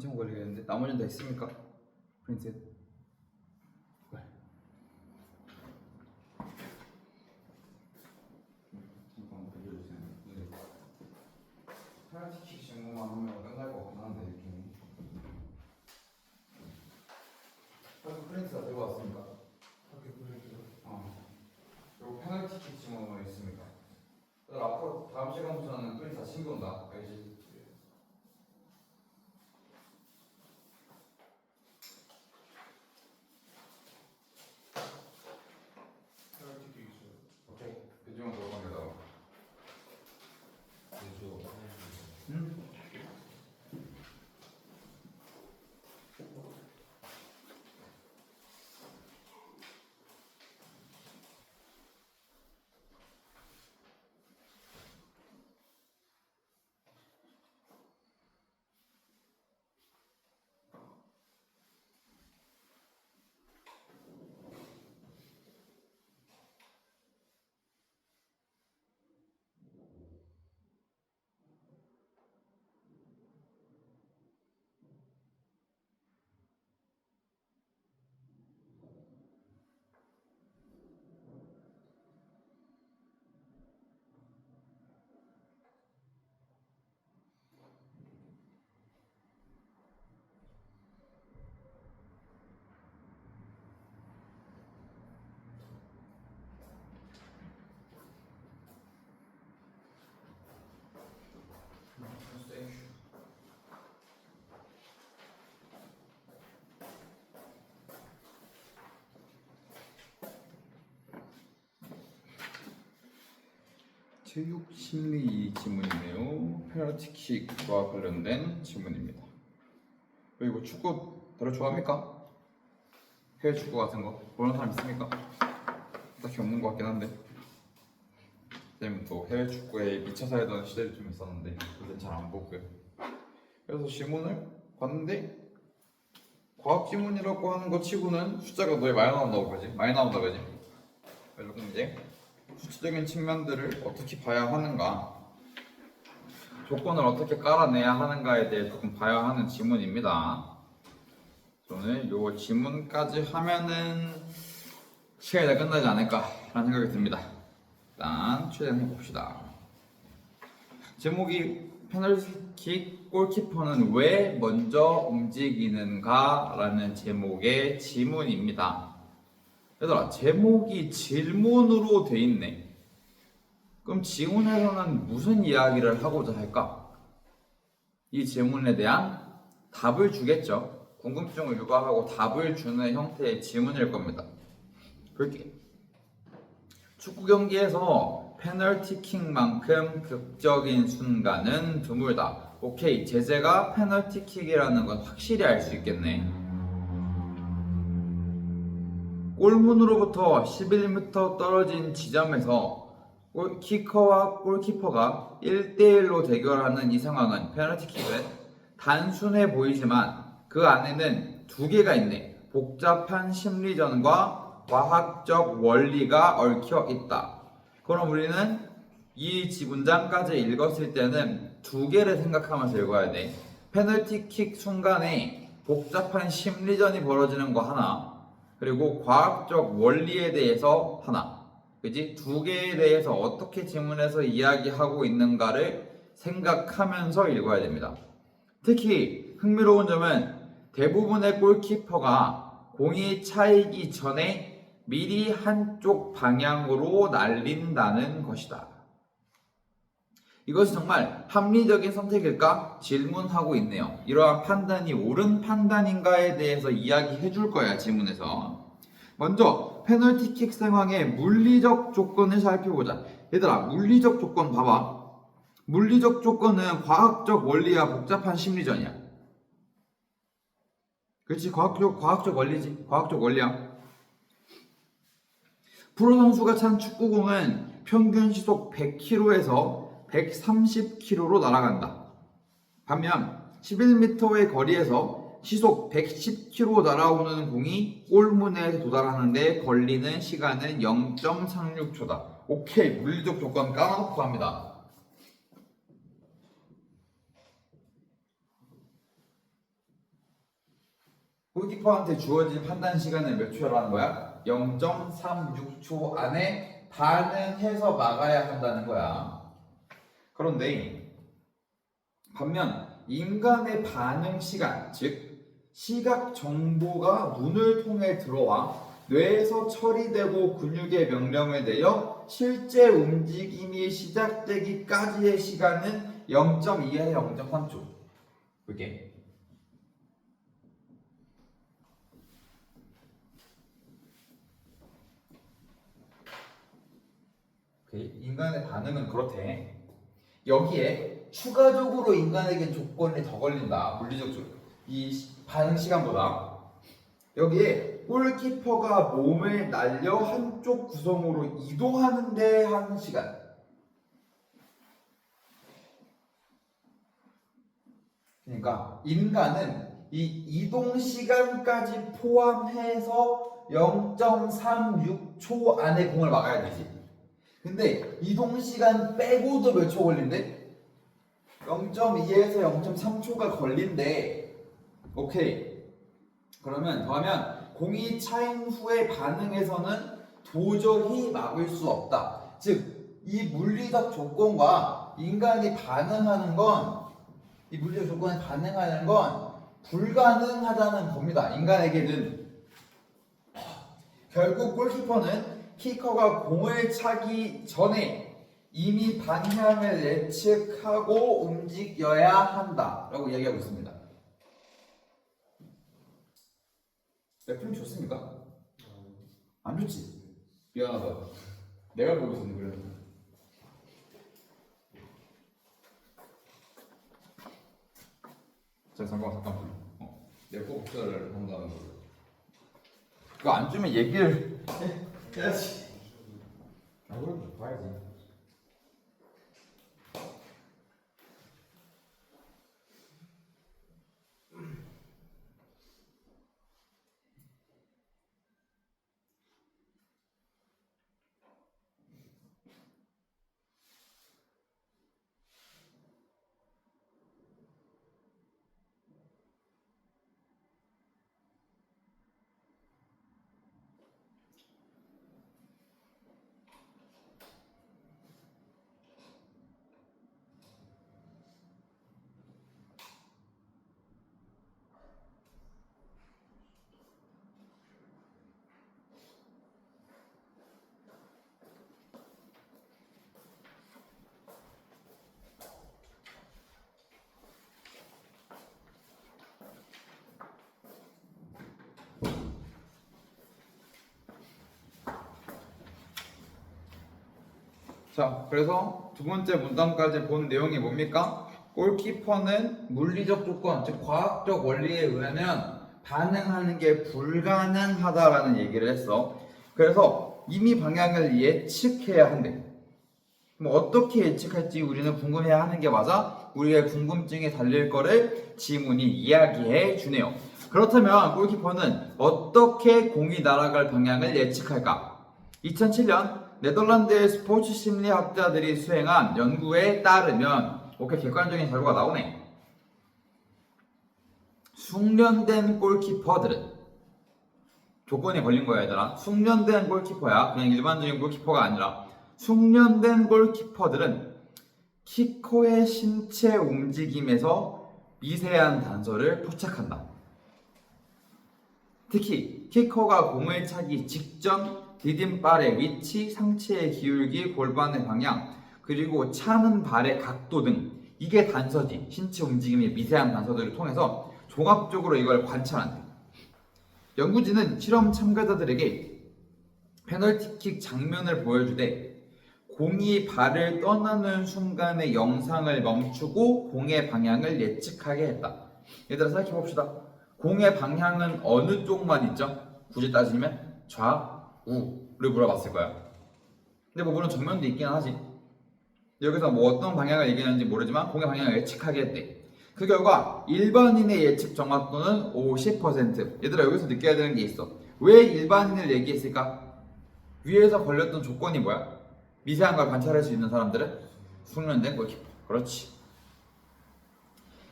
엄청 걸리겠는데? 나머지는 다 있습니까? 프린트. 잠깐만 돌려주세요. 네. 페널티킥 제목만 하면 끝날 것 같긴 한데 느낌이. 프린트가 들고 왔습니까? 그리고 페널티킥 제목만 있습니까? 앞으로 다음 시간부터는 프린트 다 챙겨온다. 알지? 오케이. 그중에 더 겁니다. 응? 체육 심리 지문이네요. 페널티킥과 관련된 지문입니다. 그리고 축구 다들 좋아합니까? 해외 축구 같은 거 보는 사람 있습니까? 딱히 없는 것 같긴 한데. 때문에 또 해외 축구에 미쳐 살던 시절이 좀 있었는데 요새 잘 안 보고요. 그래서 지문을 봤는데 과학 지문이라고 하는 거 치고는 숫자가 너무 많이 나온다고 그러지? 많이 나온다 그러지? 그래서 이제 수치적인 측면들을 어떻게 봐야 하는가, 조건을 어떻게 깔아내야 하는가에 대해 조금 봐야 하는 지문입니다. 저는 요 지문까지 하면은 시간이 다 끝나지 않을까라는 생각이 듭니다. 일단 최대한 해봅시다. 제목이 페널티킥 골키퍼는 왜 먼저 움직이는가 라는 제목의 지문입니다. 얘들아, 제목이 질문으로 돼 있네. 그럼 지문에서는 무슨 이야기를 하고자 할까? 이 질문에 대한 답을 주겠죠. 궁금증을 유발하고 답을 주는 형태의 지문일 겁니다. 볼게요. 축구 경기에서 페널티킥만큼 극적인 순간은 드물다. 오케이, 제재가 페널티킥이라는 건 확실히 알 수 있겠네. 골문으로부터 11m 떨어진 지점에서 키커와 골키퍼가 1대1로 대결하는 이 상황은, 페널티킥은 단순해 보이지만 그 안에는 두 개가 있네. 복잡한 심리전과 과학적 원리가 얽혀 있다. 그럼 우리는 이 문장까지 읽었을 때는 두 개를 생각하면서 읽어야 돼. 페널티킥 순간에 복잡한 심리전이 벌어지는 거 하나, 그리고 과학적 원리에 대해서 하나. 그지? 두 개에 대해서 어떻게 지문에서 이야기하고 있는가를 생각하면서 읽어야 됩니다. 특히 흥미로운 점은 대부분의 골키퍼가 공이 차이기 전에 미리 한쪽 방향으로 날린다는 것이다. 이것이 정말 합리적인 선택일까? 질문하고 있네요. 이러한 판단이 옳은 판단인가에 대해서 이야기해 줄 거야, 지문에서. 먼저 페널티킥 상황의 물리적 조건을 살펴보자. 얘들아, 물리적 조건 봐봐. 물리적 조건은 과학적 원리와 복잡한 심리전이야. 그렇지? 과학적 원리지. 과학적 원리야. 프로 선수가 찬 축구공은 평균 시속 100km에서 130km로 날아간다. 반면 11m의 거리에서 시속 110km 날아오는 공이 골문에 도달하는데 걸리는 시간은 0.36초다. 오케이, 물리적 조건 까놓고 합니다. 골키퍼한테 주어진 판단 시간을 몇 초라는 거야? 0.36초 안에 반응해서 막아야 한다는 거야. 그런데 반면 인간의 반응 시간, 즉 시각 정보가 눈을 통해 들어와 뇌에서 처리되고 근육에 명령을 내려 실제 움직임이 시작되기까지의 시간은 0.2에서 0.3초. 볼게. 인간의 반응은 그렇대. 여기에 추가적으로 인간에겐 조건이 더 걸린다. 물리적 이 반응 시간보다. 여기에 골키퍼가 몸을 날려 한쪽 구성으로 이동하는데 하는 시간. 그러니까 인간은 이 이동 시간까지 포함해서 0.36초 안에 공을 막아야 되지. 근데 이동 시간 빼고도 몇 초 걸린대? 0.2에서 0.3초가 걸린대. 오케이. 그러면 더하면 공이 차인 후의 반응에서는 도저히 막을 수 없다. 즉 이 물리적 조건과 인간이 반응하는 건, 이 물리적 조건에 반응하는 건 불가능하다는 겁니다. 인간에게는. 결국 골키퍼는 키커가 공을 차기 전에 이미 방향을 예측하고 움직여야 한다 라고 이야기하고 있습니다. F는 좋습니까? 안 좋지? 미안하다. 내가 보고 있었는데 그래. 자, 잠깐만. 내가 꼭 복사를 한다는 거. 그거 안 주면 얘기를 해야지. 아, 그럼 봐야지. 자, 그래서 두 번째 문단까지 본 내용이 뭡니까? 골키퍼는 물리적 조건, 즉 과학적 원리에 의하면 반응하는 게 불가능하다라는 얘기를 했어. 그래서 이미 방향을 예측해야 한대. 뭐 어떻게 예측할지 우리는 궁금해야 하는 게 맞아. 우리의 궁금증에 달릴 거를 지문이 이야기해 주네요. 그렇다면 골키퍼는 어떻게 공이 날아갈 방향을 예측할까? 2007년 네덜란드의 스포츠 심리학자들이 수행한 연구에 따르면, 오케이, 객관적인 결과가 나오네. 숙련된 골키퍼들은, 조건이 걸린 거야 얘들아, 숙련된 골키퍼야. 그냥 일반적인 골키퍼가 아니라 숙련된 골키퍼들은 키커의 신체 움직임에서 미세한 단서를 포착한다. 특히 키커가 공을 차기 직전 디딤발의 위치, 상체의 기울기, 골반의 방향, 그리고 차는 발의 각도 등, 이게 단서지. 신체 움직임의 미세한 단서들을 통해서 종합적으로 이걸 관찰한대. 연구진은 실험 참가자들에게 페널티킥 장면을 보여주되 공이 발을 떠나는 순간의 영상을 멈추고 공의 방향을 예측하게 했다. 얘들아 생각해봅시다. 공의 방향은 어느 쪽만 있죠? 굳이 따지면 좌우를 물어봤을 거야. 근데 뭐 물론 정면도 있긴 하지. 여기서 뭐 어떤 방향을 얘기하는지 모르지만 공의 방향을 예측하게 했대. 그 결과 일반인의 예측 정확도는 50%. 얘들아 여기서 느껴야 되는 게 있어. 왜 일반인을 얘기했을까? 위에서 걸렸던 조건이 뭐야? 미세한 걸 관찰할 수 있는 사람들은 숙련된 골키퍼. 그렇지.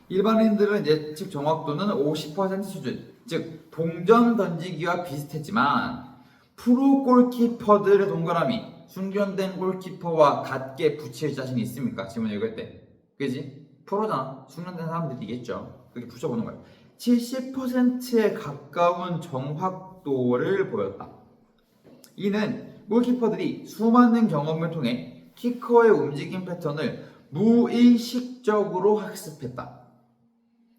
일반인들은 예측 정확도는 50% 수준. 즉 동전 던지기와 비슷했지만 프로 골키퍼들의 동그라미 숙련된 골키퍼와 같게 붙일 자신이 있습니까? 질문 읽을 때. 그지? 프로잖아. 숙련된 사람들이겠죠. 그렇게 붙여보는 거예요. 70%에 가까운 정확도를 보였다. 이는 골키퍼들이 수많은 경험을 통해 키커의 움직임 패턴을 무의식적으로 학습했다.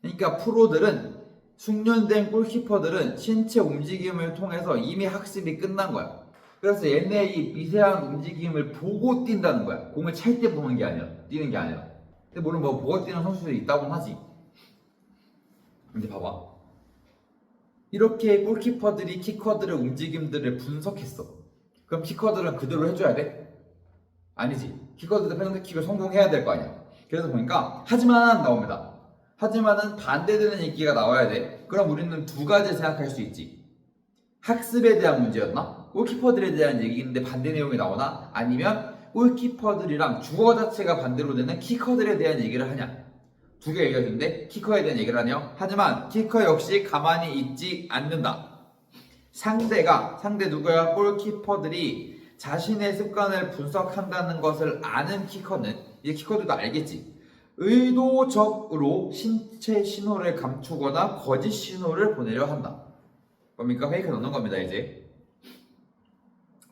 그러니까 프로들은 숙련된 골키퍼들은 신체 움직임을 통해서 이미 학습이 끝난 거야. 그래서 얘네 이 미세한 움직임을 보고 뛴다는 거야. 공을 찰 때 보는 게 아니라 뛰는 게 아니라. 근데 물론 뭐 보고 뛰는 선수들이 있다고는 하지. 근데 봐봐. 이렇게 골키퍼들이 키커들의 움직임들을 분석했어. 그럼 키커들은 그대로 해줘야 돼? 아니지. 키커들도 페널티킥을 성공해야 될 거 아니야. 그래서 보니까 하지만 나옵니다. 하지만은 반대되는 얘기가 나와야 돼. 그럼 우리는 두 가지 생각할 수 있지. 학습에 대한 문제였나? 골키퍼들에 대한 얘기인데 반대 내용이 나오나? 아니면 골키퍼들이랑 주어 자체가 반대로 되는 키커들에 대한 얘기를 하냐? 두 개 얘기하는데 키커에 대한 얘기를 하네요. 하지만 키커 역시 가만히 있지 않는다. 상대 누구야? 골키퍼들이 자신의 습관을 분석한다는 것을 아는 키커는 이제 키커들도 알겠지. 의도적으로 신체 신호를 감추거나 거짓 신호를 보내려 한다. 그러니까 페이크 넣는 겁니다. 이제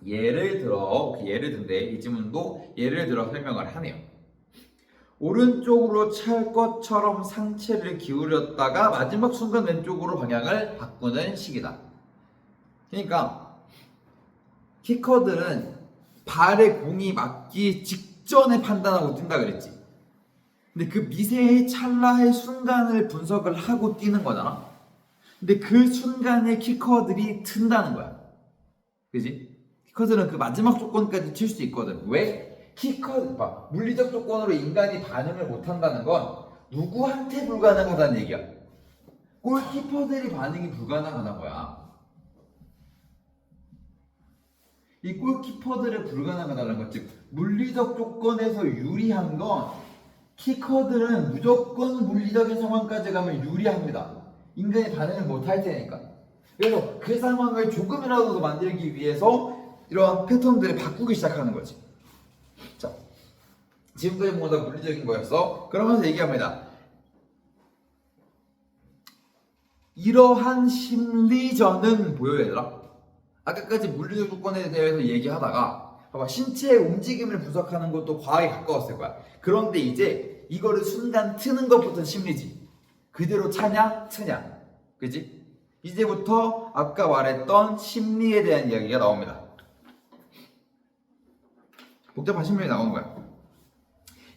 예를 든데 이 지문도 예를 들어 설명을 하네요. 오른쪽으로 찰 것처럼 상체를 기울였다가 마지막 순간 왼쪽으로 방향을 바꾸는 식이다. 그러니까 키커들은 발에 공이 맞기 직전에 판단하고 뛴다 그랬지. 근데 그 미세의 찰나의 순간을 분석을 하고 뛰는 거잖아. 근데 그 순간에 키커들이 튼다는 거야. 그지? 키커들은 그 마지막 조건까지 칠 수 있거든. 왜? 물리적 조건으로 인간이 반응을 못한다는 건 누구한테 불가능하다는 얘기야. 골키퍼들이 반응이 불가능하다는 거야. 이 골키퍼들의 불가능하다는 것, 즉 물리적 조건에서 유리한 건 키커들은 무조건 물리적인 상황까지 가면 유리합니다. 인간이 반응을 못할 테니까. 그래서 그 상황을 조금이라도 더 만들기 위해서 이러한 패턴들을 바꾸기 시작하는 거지. 자, 지금까지 모두 다 물리적인 거였어. 그러면서 얘기합니다. 이러한 심리전은 보여 얘들아. 아까까지 물리적 조건에 대해서 얘기하다가 봐봐, 신체의 움직임을 분석하는 것도 과학에 가까웠을 거야. 그런데 이제 이거를 순간 트는 것부터 심리지. 그대로 차냐 트냐, 그지? 이제부터 아까 말했던 심리에 대한 이야기가 나옵니다. 복잡한 심리가 나오는 거야.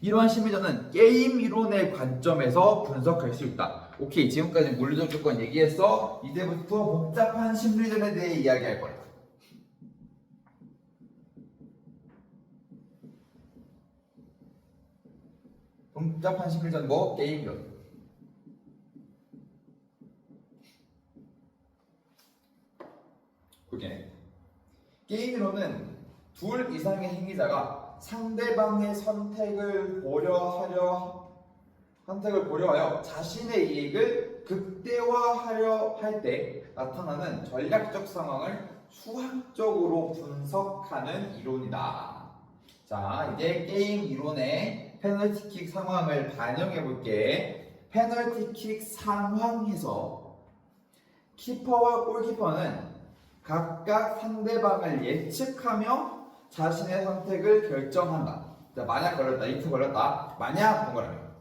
이러한 심리전은 게임 이론의 관점에서 분석할 수 있다. 오케이, 지금까지 물리적 조건 얘기했어. 이제부터 복잡한 심리전에 대해 이야기할 거야. 복잡한 심리전 뭐? 게임 이론. 그게 게임 이론은 둘 이상의 행위자가 상대방의 선택을 고려하여 자신의 이익을 극대화하려 할 때 나타나는 전략적 상황을 수학적으로 분석하는 이론이다. 자, 이제 게임 이론의 페널티킥 상황을 반영해 볼게. 페널티킥 상황에서 키퍼와 골키퍼는 각각 상대방을 예측하며 자신의 선택을 결정한다. 자, 만약 걸렸다, if 걸렸다, 만약 번거라면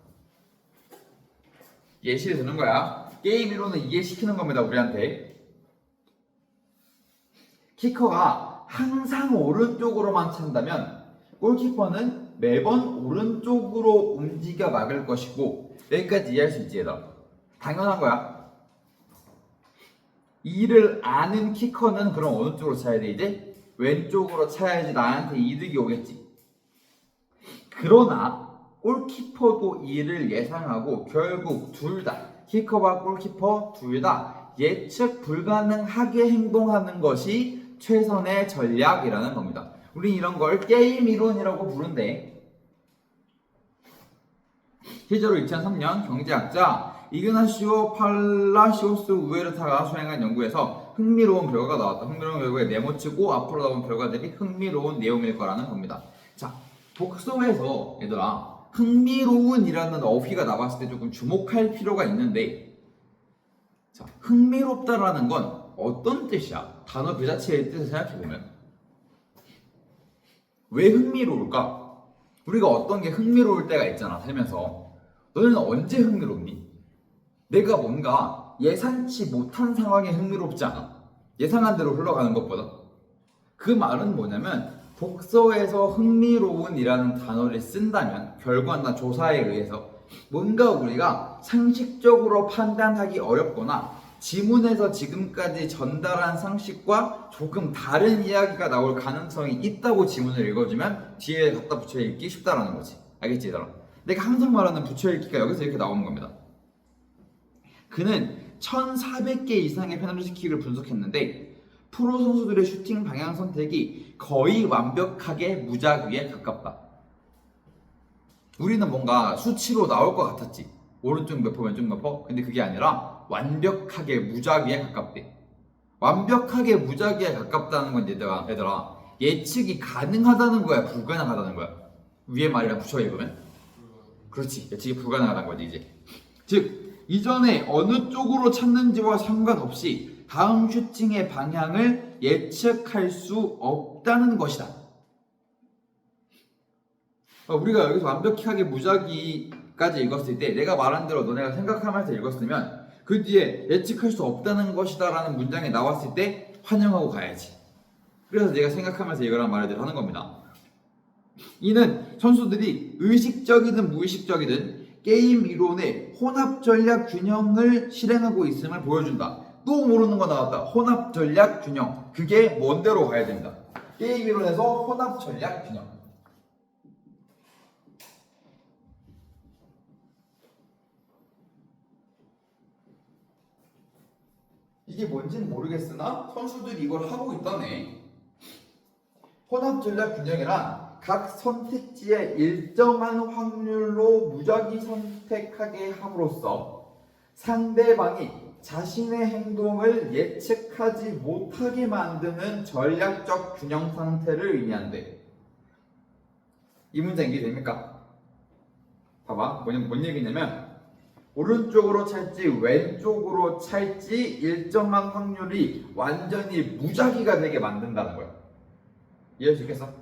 예시를 드는 거야. 게임 이론을 이해시키는 겁니다, 우리한테. 키커가 항상 오른쪽으로만 찬다면 골키퍼는 매번 오른쪽으로 움직여 막을 것이고, 여기까지 이해할 수 있지, 얘들아. 당연한 거야. 이를 아는 키커는 그럼 어느 쪽으로 차야 돼? 이제 왼쪽으로 차야지 나한테 이득이 오겠지. 그러나 골키퍼도 이를 예상하고 결국 둘 다, 키커와 골키퍼 둘 다 예측 불가능하게 행동하는 것이 최선의 전략이라는 겁니다. 우린 이런 걸 게임 이론이라고 부른대. 실제로 2003년 경제학자 이그나시오 팔라시오스 우에르타가 수행한 연구에서 흥미로운 결과가 나왔다. 흥미로운 결과에 네모치고 앞으로 나온 결과들이 흥미로운 내용일 거라는 겁니다. 자, 독서에서 얘들아 흥미로운이라는 어휘가 나왔을 때 조금 주목할 필요가 있는데, 자, 흥미롭다라는 건 어떤 뜻이야? 단어 그 자체의 뜻을 생각해보면 왜 흥미로울까? 우리가 어떤 게 흥미로울 때가 있잖아, 살면서. 너는 언제 흥미롭니? 내가 뭔가 예상치 못한 상황에 흥미롭지 않아? 예상한 대로 흘러가는 것보다? 그 말은 뭐냐면 독서에서 흥미로운이라는 단어를 쓴다면 결과나 조사에 의해서 뭔가 우리가 상식적으로 판단하기 어렵거나 지문에서 지금까지 전달한 상식과 조금 다른 이야기가 나올 가능성이 있다고 지문을 읽어주면 뒤에 갖다 붙여 읽기 쉽다라는 거지. 알겠지 얘들아? 내가 항상 말하는 붙여 읽기가 여기서 이렇게 나오는 겁니다. 그는 1400개 이상의 페널티 킥을 분석했는데 프로 선수들의 슈팅 방향 선택이 거의 완벽하게 무작위에 가깝다. 우리는 뭔가 수치로 나올 것 같았지. 오른쪽 몇 퍼, 왼쪽 몇 퍼. 근데 그게 아니라 완벽하게 무작위에 가깝대. 완벽하게 무작위에 가깝다는 건 얘들아 예측이 가능하다는 거야, 불가능하다는 거야? 위에 말이랑 붙여 읽으면? 그렇지, 예측이 불가능하다는 거지 이제. 즉 이전에 어느 쪽으로 찾는지와 상관없이 다음 슈팅의 방향을 예측할 수 없다는 것이다. 우리가 여기서 완벽하게 무작위까지 읽었을 때 내가 말한 대로 너네가 생각하면서 읽었으면 그 뒤에 예측할 수 없다는 것이다 라는 문장이 나왔을 때 환영하고 가야지. 그래서 내가 생각하면서 이거란 말을 하는 겁니다. 이는 선수들이 의식적이든 무의식적이든 게임 이론의 혼합 전략 균형을 실행하고 있음을 보여준다. 또 모르는 거 나왔다. 혼합 전략 균형. 그게 뭔대로 가야 된다. 게임 이론에서 혼합 전략 균형. 이게 뭔지는 모르겠으나 선수들이 이걸 하고 있다네. 혼합 전략 균형이란 각 선택지에 일정한 확률로 무작위 선택하게 함으로써 상대방이 자신의 행동을 예측하지 못하게 만드는 전략적 균형 상태를 의미한대. 이 문장 이해됩니까? 봐봐, 뭔 얘기냐면 오른쪽으로 찰지 왼쪽으로 찰지 일정한 확률이 완전히 무작위가 되게 만든다는 거야. 이해할 수 있겠어?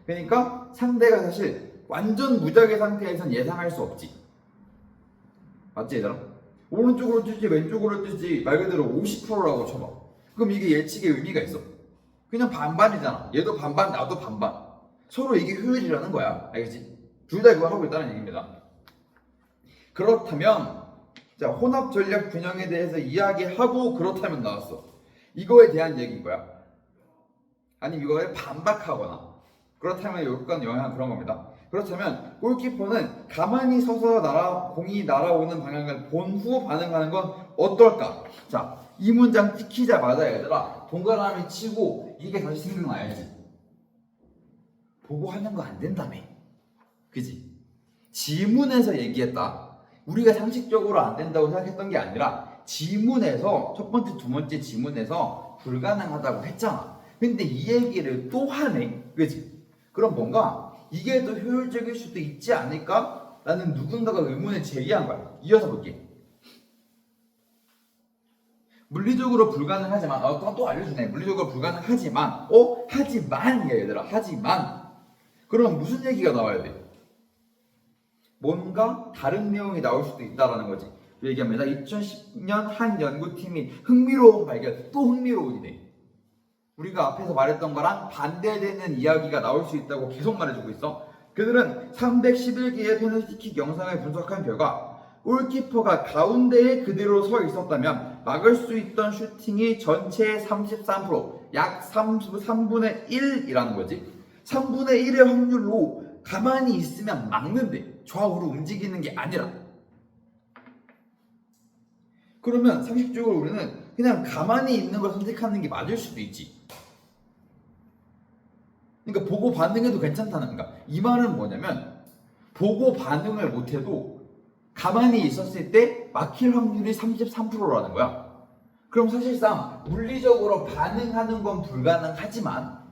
그러니까 상대가 사실 완전 무작위 상태에선 예상할 수 없지. 맞지 얘들아? 오른쪽으로 뜨지 왼쪽으로 뜨지 말 그대로 50%라고 쳐봐. 그럼 이게 예측의 의미가 있어? 그냥 반반이잖아. 얘도 반반 나도 반반. 서로 이게 효율이라는 거야. 알겠지? 둘 다 그거 하고 있다는 얘기입니다. 그렇다면 자, 혼합 전략 균형에 대해서 이야기하고 그렇다면 나왔어. 이거에 대한 얘기인 거야. 아니면 이거에 반박하거나 그렇다면 요건 영향 그런 겁니다. 그렇다면 골키퍼는 가만히 서서 공이 날아오는 방향을 본 후 반응하는 건 어떨까? 자, 이 문장 찍히자마자 얘들아 동그라미 치고 이게 다시 생각나야지. 보고 하는 거 안 된다며. 그지? 지문에서 얘기했다. 우리가 상식적으로 안 된다고 생각했던 게 아니라 지문에서 첫 번째, 두 번째 지문에서 불가능하다고 했잖아. 근데 이 얘기를 또 하네. 그치? 그럼 뭔가 이게 더 효율적일 수도 있지 않을까? 라는 누군가가 의문을 제기한 거야. 이어서 볼게. 물리적으로 불가능하지만 또 알려주네. 물리적으로 불가능하지만 하지만이야 얘들아. 하지만 그럼 무슨 얘기가 나와야 돼? 뭔가 다른 내용이 나올 수도 있다라는 거지. 얘기합니다. 2010년 한 연구팀이 흥미로운 발견, 또 흥미로운이네. 우리가 앞에서 말했던 거랑 반대되는 이야기가 나올 수 있다고 계속 말해주고 있어. 그들은 311개의 페널티킥 영상을 분석한 결과 골키퍼가 가운데에 그대로 서 있었다면 막을 수 있던 슈팅이 전체의 33%, 약 3분의 1이라는 거지. 3분의 1의 확률로 가만히 있으면 막는데 좌우로 움직이는 게 아니라. 그러면 상식적으로 우리는 그냥 가만히 있는 걸 선택하는 게 맞을 수도 있지. 그러니까 보고 반응해도 괜찮다는 건가? 이 말은 뭐냐면 보고 반응을 못해도 가만히 있었을 때 막힐 확률이 33%라는 거야. 그럼 사실상 물리적으로 반응하는 건 불가능하지만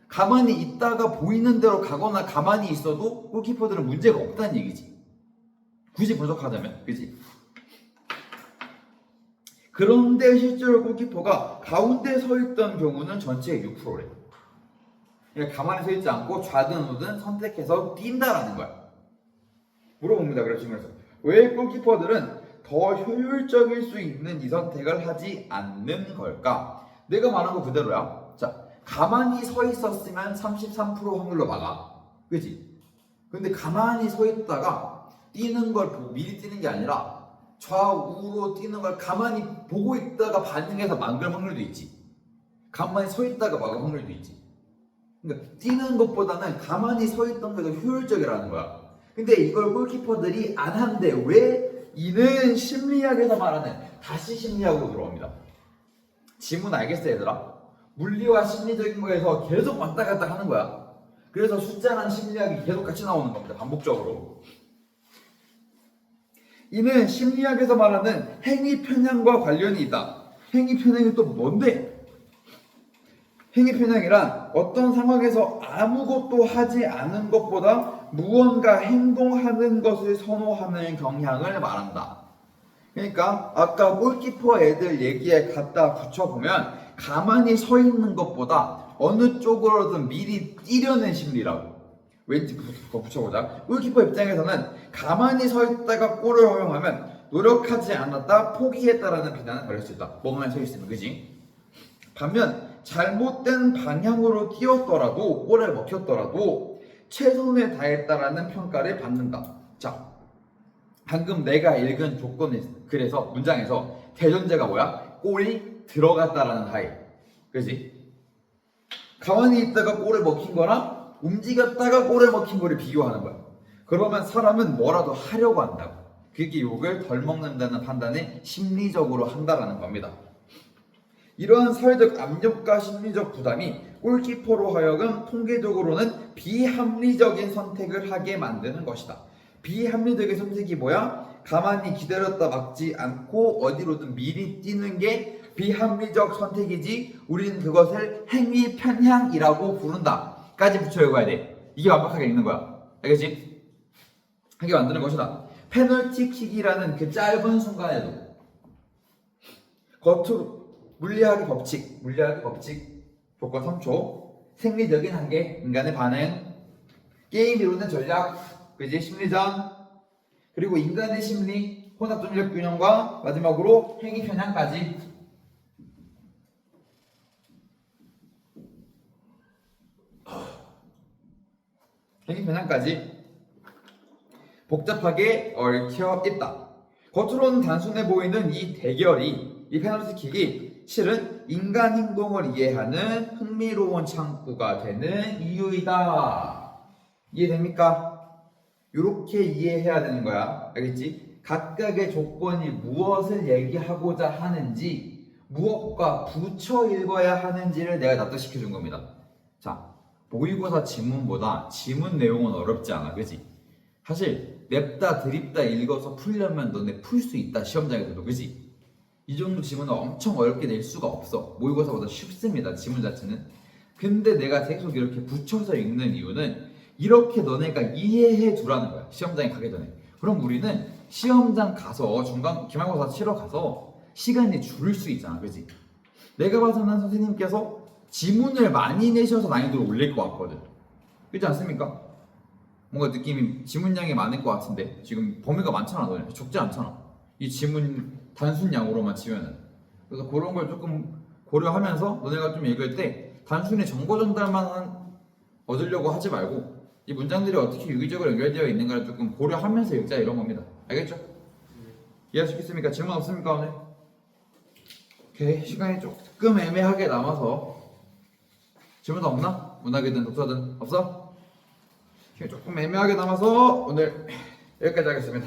가만히 있다가 보이는 대로 가거나 가만히 있어도 골키퍼들은 문제가 없다는 얘기지. 굳이 분석하자면, 그지? 그런데 실제로 골키퍼가 가운데 서 있던 경우는 전체의 6%래. 그러니까 가만히 서 있지 않고 좌든 우든 선택해서 뛴다라는 거야. 물어봅니다. 그래서 질문에서 왜 골키퍼들은 더 효율적일 수 있는 이 선택을 하지 않는 걸까? 내가 말한 거 그대로야. 자, 가만히 서 있었으면 33% 확률로 막아. 그치? 근데 가만히 서 있다가 뛰는 걸 보고 미리 뛰는 게 아니라 좌우로 뛰는 걸 가만히 보고 있다가 반응해서 막을 확률도 있지. 가만히 서 있다가 막을 확률도 있지. 그러니까 뛰는 것보다는 가만히 서 있던 게 더 효율적이라는 거야. 근데 이걸 골키퍼들이 안 한대. 왜? 이는 심리학에서 말하는 다시 심리학으로 들어옵니다. 지문 알겠어 얘들아? 물리와 심리적인 거에서 계속 왔다 갔다 하는 거야. 그래서 숫자랑 심리학이 계속 같이 나오는 겁니다. 반복적으로. 이는 심리학에서 말하는 행위 편향과 관련이 있다. 행위 편향이 또 뭔데? 행위 편향이란 어떤 상황에서 아무것도 하지 않은 것보다 무언가 행동하는 것을 선호하는 경향을 말한다. 그러니까 아까 골키퍼 애들 얘기에 갖다 붙여보면 가만히 서 있는 것보다 어느 쪽으로든 미리 뛰려는 심리라고. 왠지 더 붙여보자. 골키퍼 입장에서는 가만히 서 있다가 골을 허용하면 노력하지 않았다, 포기했다라는 비난을 받을 수 있다. 멍하니 서 있으면, 그지? 반면 잘못된 방향으로 뛰었더라도 골에 먹혔더라도 최선을 다했다라는 평가를 받는다. 자, 방금 내가 읽은 조건에 그래서 문장에서 대전제가 뭐야? 골이 들어갔다라는 하에, 그지? 가만히 있다가 골에 먹힌 거랑 움직였다가 골에 먹힌 거를 비교하는 거야. 그러면 사람은 뭐라도 하려고 한다고. 그게 욕을 덜 먹는다는 판단을 심리적으로 한다라는 겁니다. 이러한 사회적 압력과 심리적 부담이 골키퍼로 하여금 통계적으로는 비합리적인 선택을 하게 만드는 것이다. 비합리적인 선택이 뭐야? 가만히 기다렸다 막지 않고 어디로든 미리 뛰는 게 비합리적 선택이지 우리는 그것을 행위 편향이라고 부른다. 까지 붙여 읽어야 돼. 이게 완벽하게 읽는 거야. 알겠지? 하게 만드는 것이다. 페널티킥이라는 그 짧은 순간에도 겉으로 물리학의 법칙 조건 3초, 생리적인 한계, 인간의 반응, 게임 이루는 전략, 그지? 심리전, 그리고 인간의 심리, 혼합점적 균형과 마지막으로 행위 편향까지. 행위 편향까지 복잡하게 얽혀 있다. 겉으로는 단순해 보이는 이 대결이, 이 페널티킥이 실은 인간 행동을 이해하는 흥미로운 창구가 되는 이유이다. 이해됩니까? 이렇게 이해해야 되는 거야. 알겠지? 각각의 조건이 무엇을 얘기하고자 하는지, 무엇과 붙여 읽어야 하는지를 내가 납득시켜 준 겁니다. 자, 모의고사 지문보다 지문 내용은 어렵지 않아, 그지? 사실 냅다 드립다 읽어서 풀려면 너네 풀 수 있다, 시험장에서도, 그지? 이 정도 지문은 엄청 어렵게 낼 수가 없어. 모의고사보다 쉽습니다, 지문 자체는. 근데 내가 계속 이렇게 붙여서 읽는 이유는 이렇게 너네가 이해해 두라는 거야, 시험장에 가기 전에. 그럼 우리는 시험장 가서 중간 기말고사 치러 가서 시간이 줄일 수 있잖아, 그지? 내가 봐서는 선생님께서 지문을 많이 내셔서 난이도를 올릴 것 같거든. 그렇지 않습니까? 뭔가 느낌이 지문량이 많을 것 같은데 지금 범위가 많잖아, 너네. 적지 않잖아, 이 지문 단순 양으로만 치면은. 그래서 그런 걸 조금 고려하면서 너네가 좀 읽을 때 단순히 정보 전달만 얻으려고 하지 말고 이 문장들이 어떻게 유기적으로 연결되어 있는가를 조금 고려하면서 읽자, 이런 겁니다. 알겠죠? 이해하시겠습니까? 질문 없습니까 오늘? 오케이, 시간이 조금 애매하게 남아서 질문 없나? 문학이든 독서든 없어? 시간이 조금 애매하게 남아서 오늘 여기까지 하겠습니다.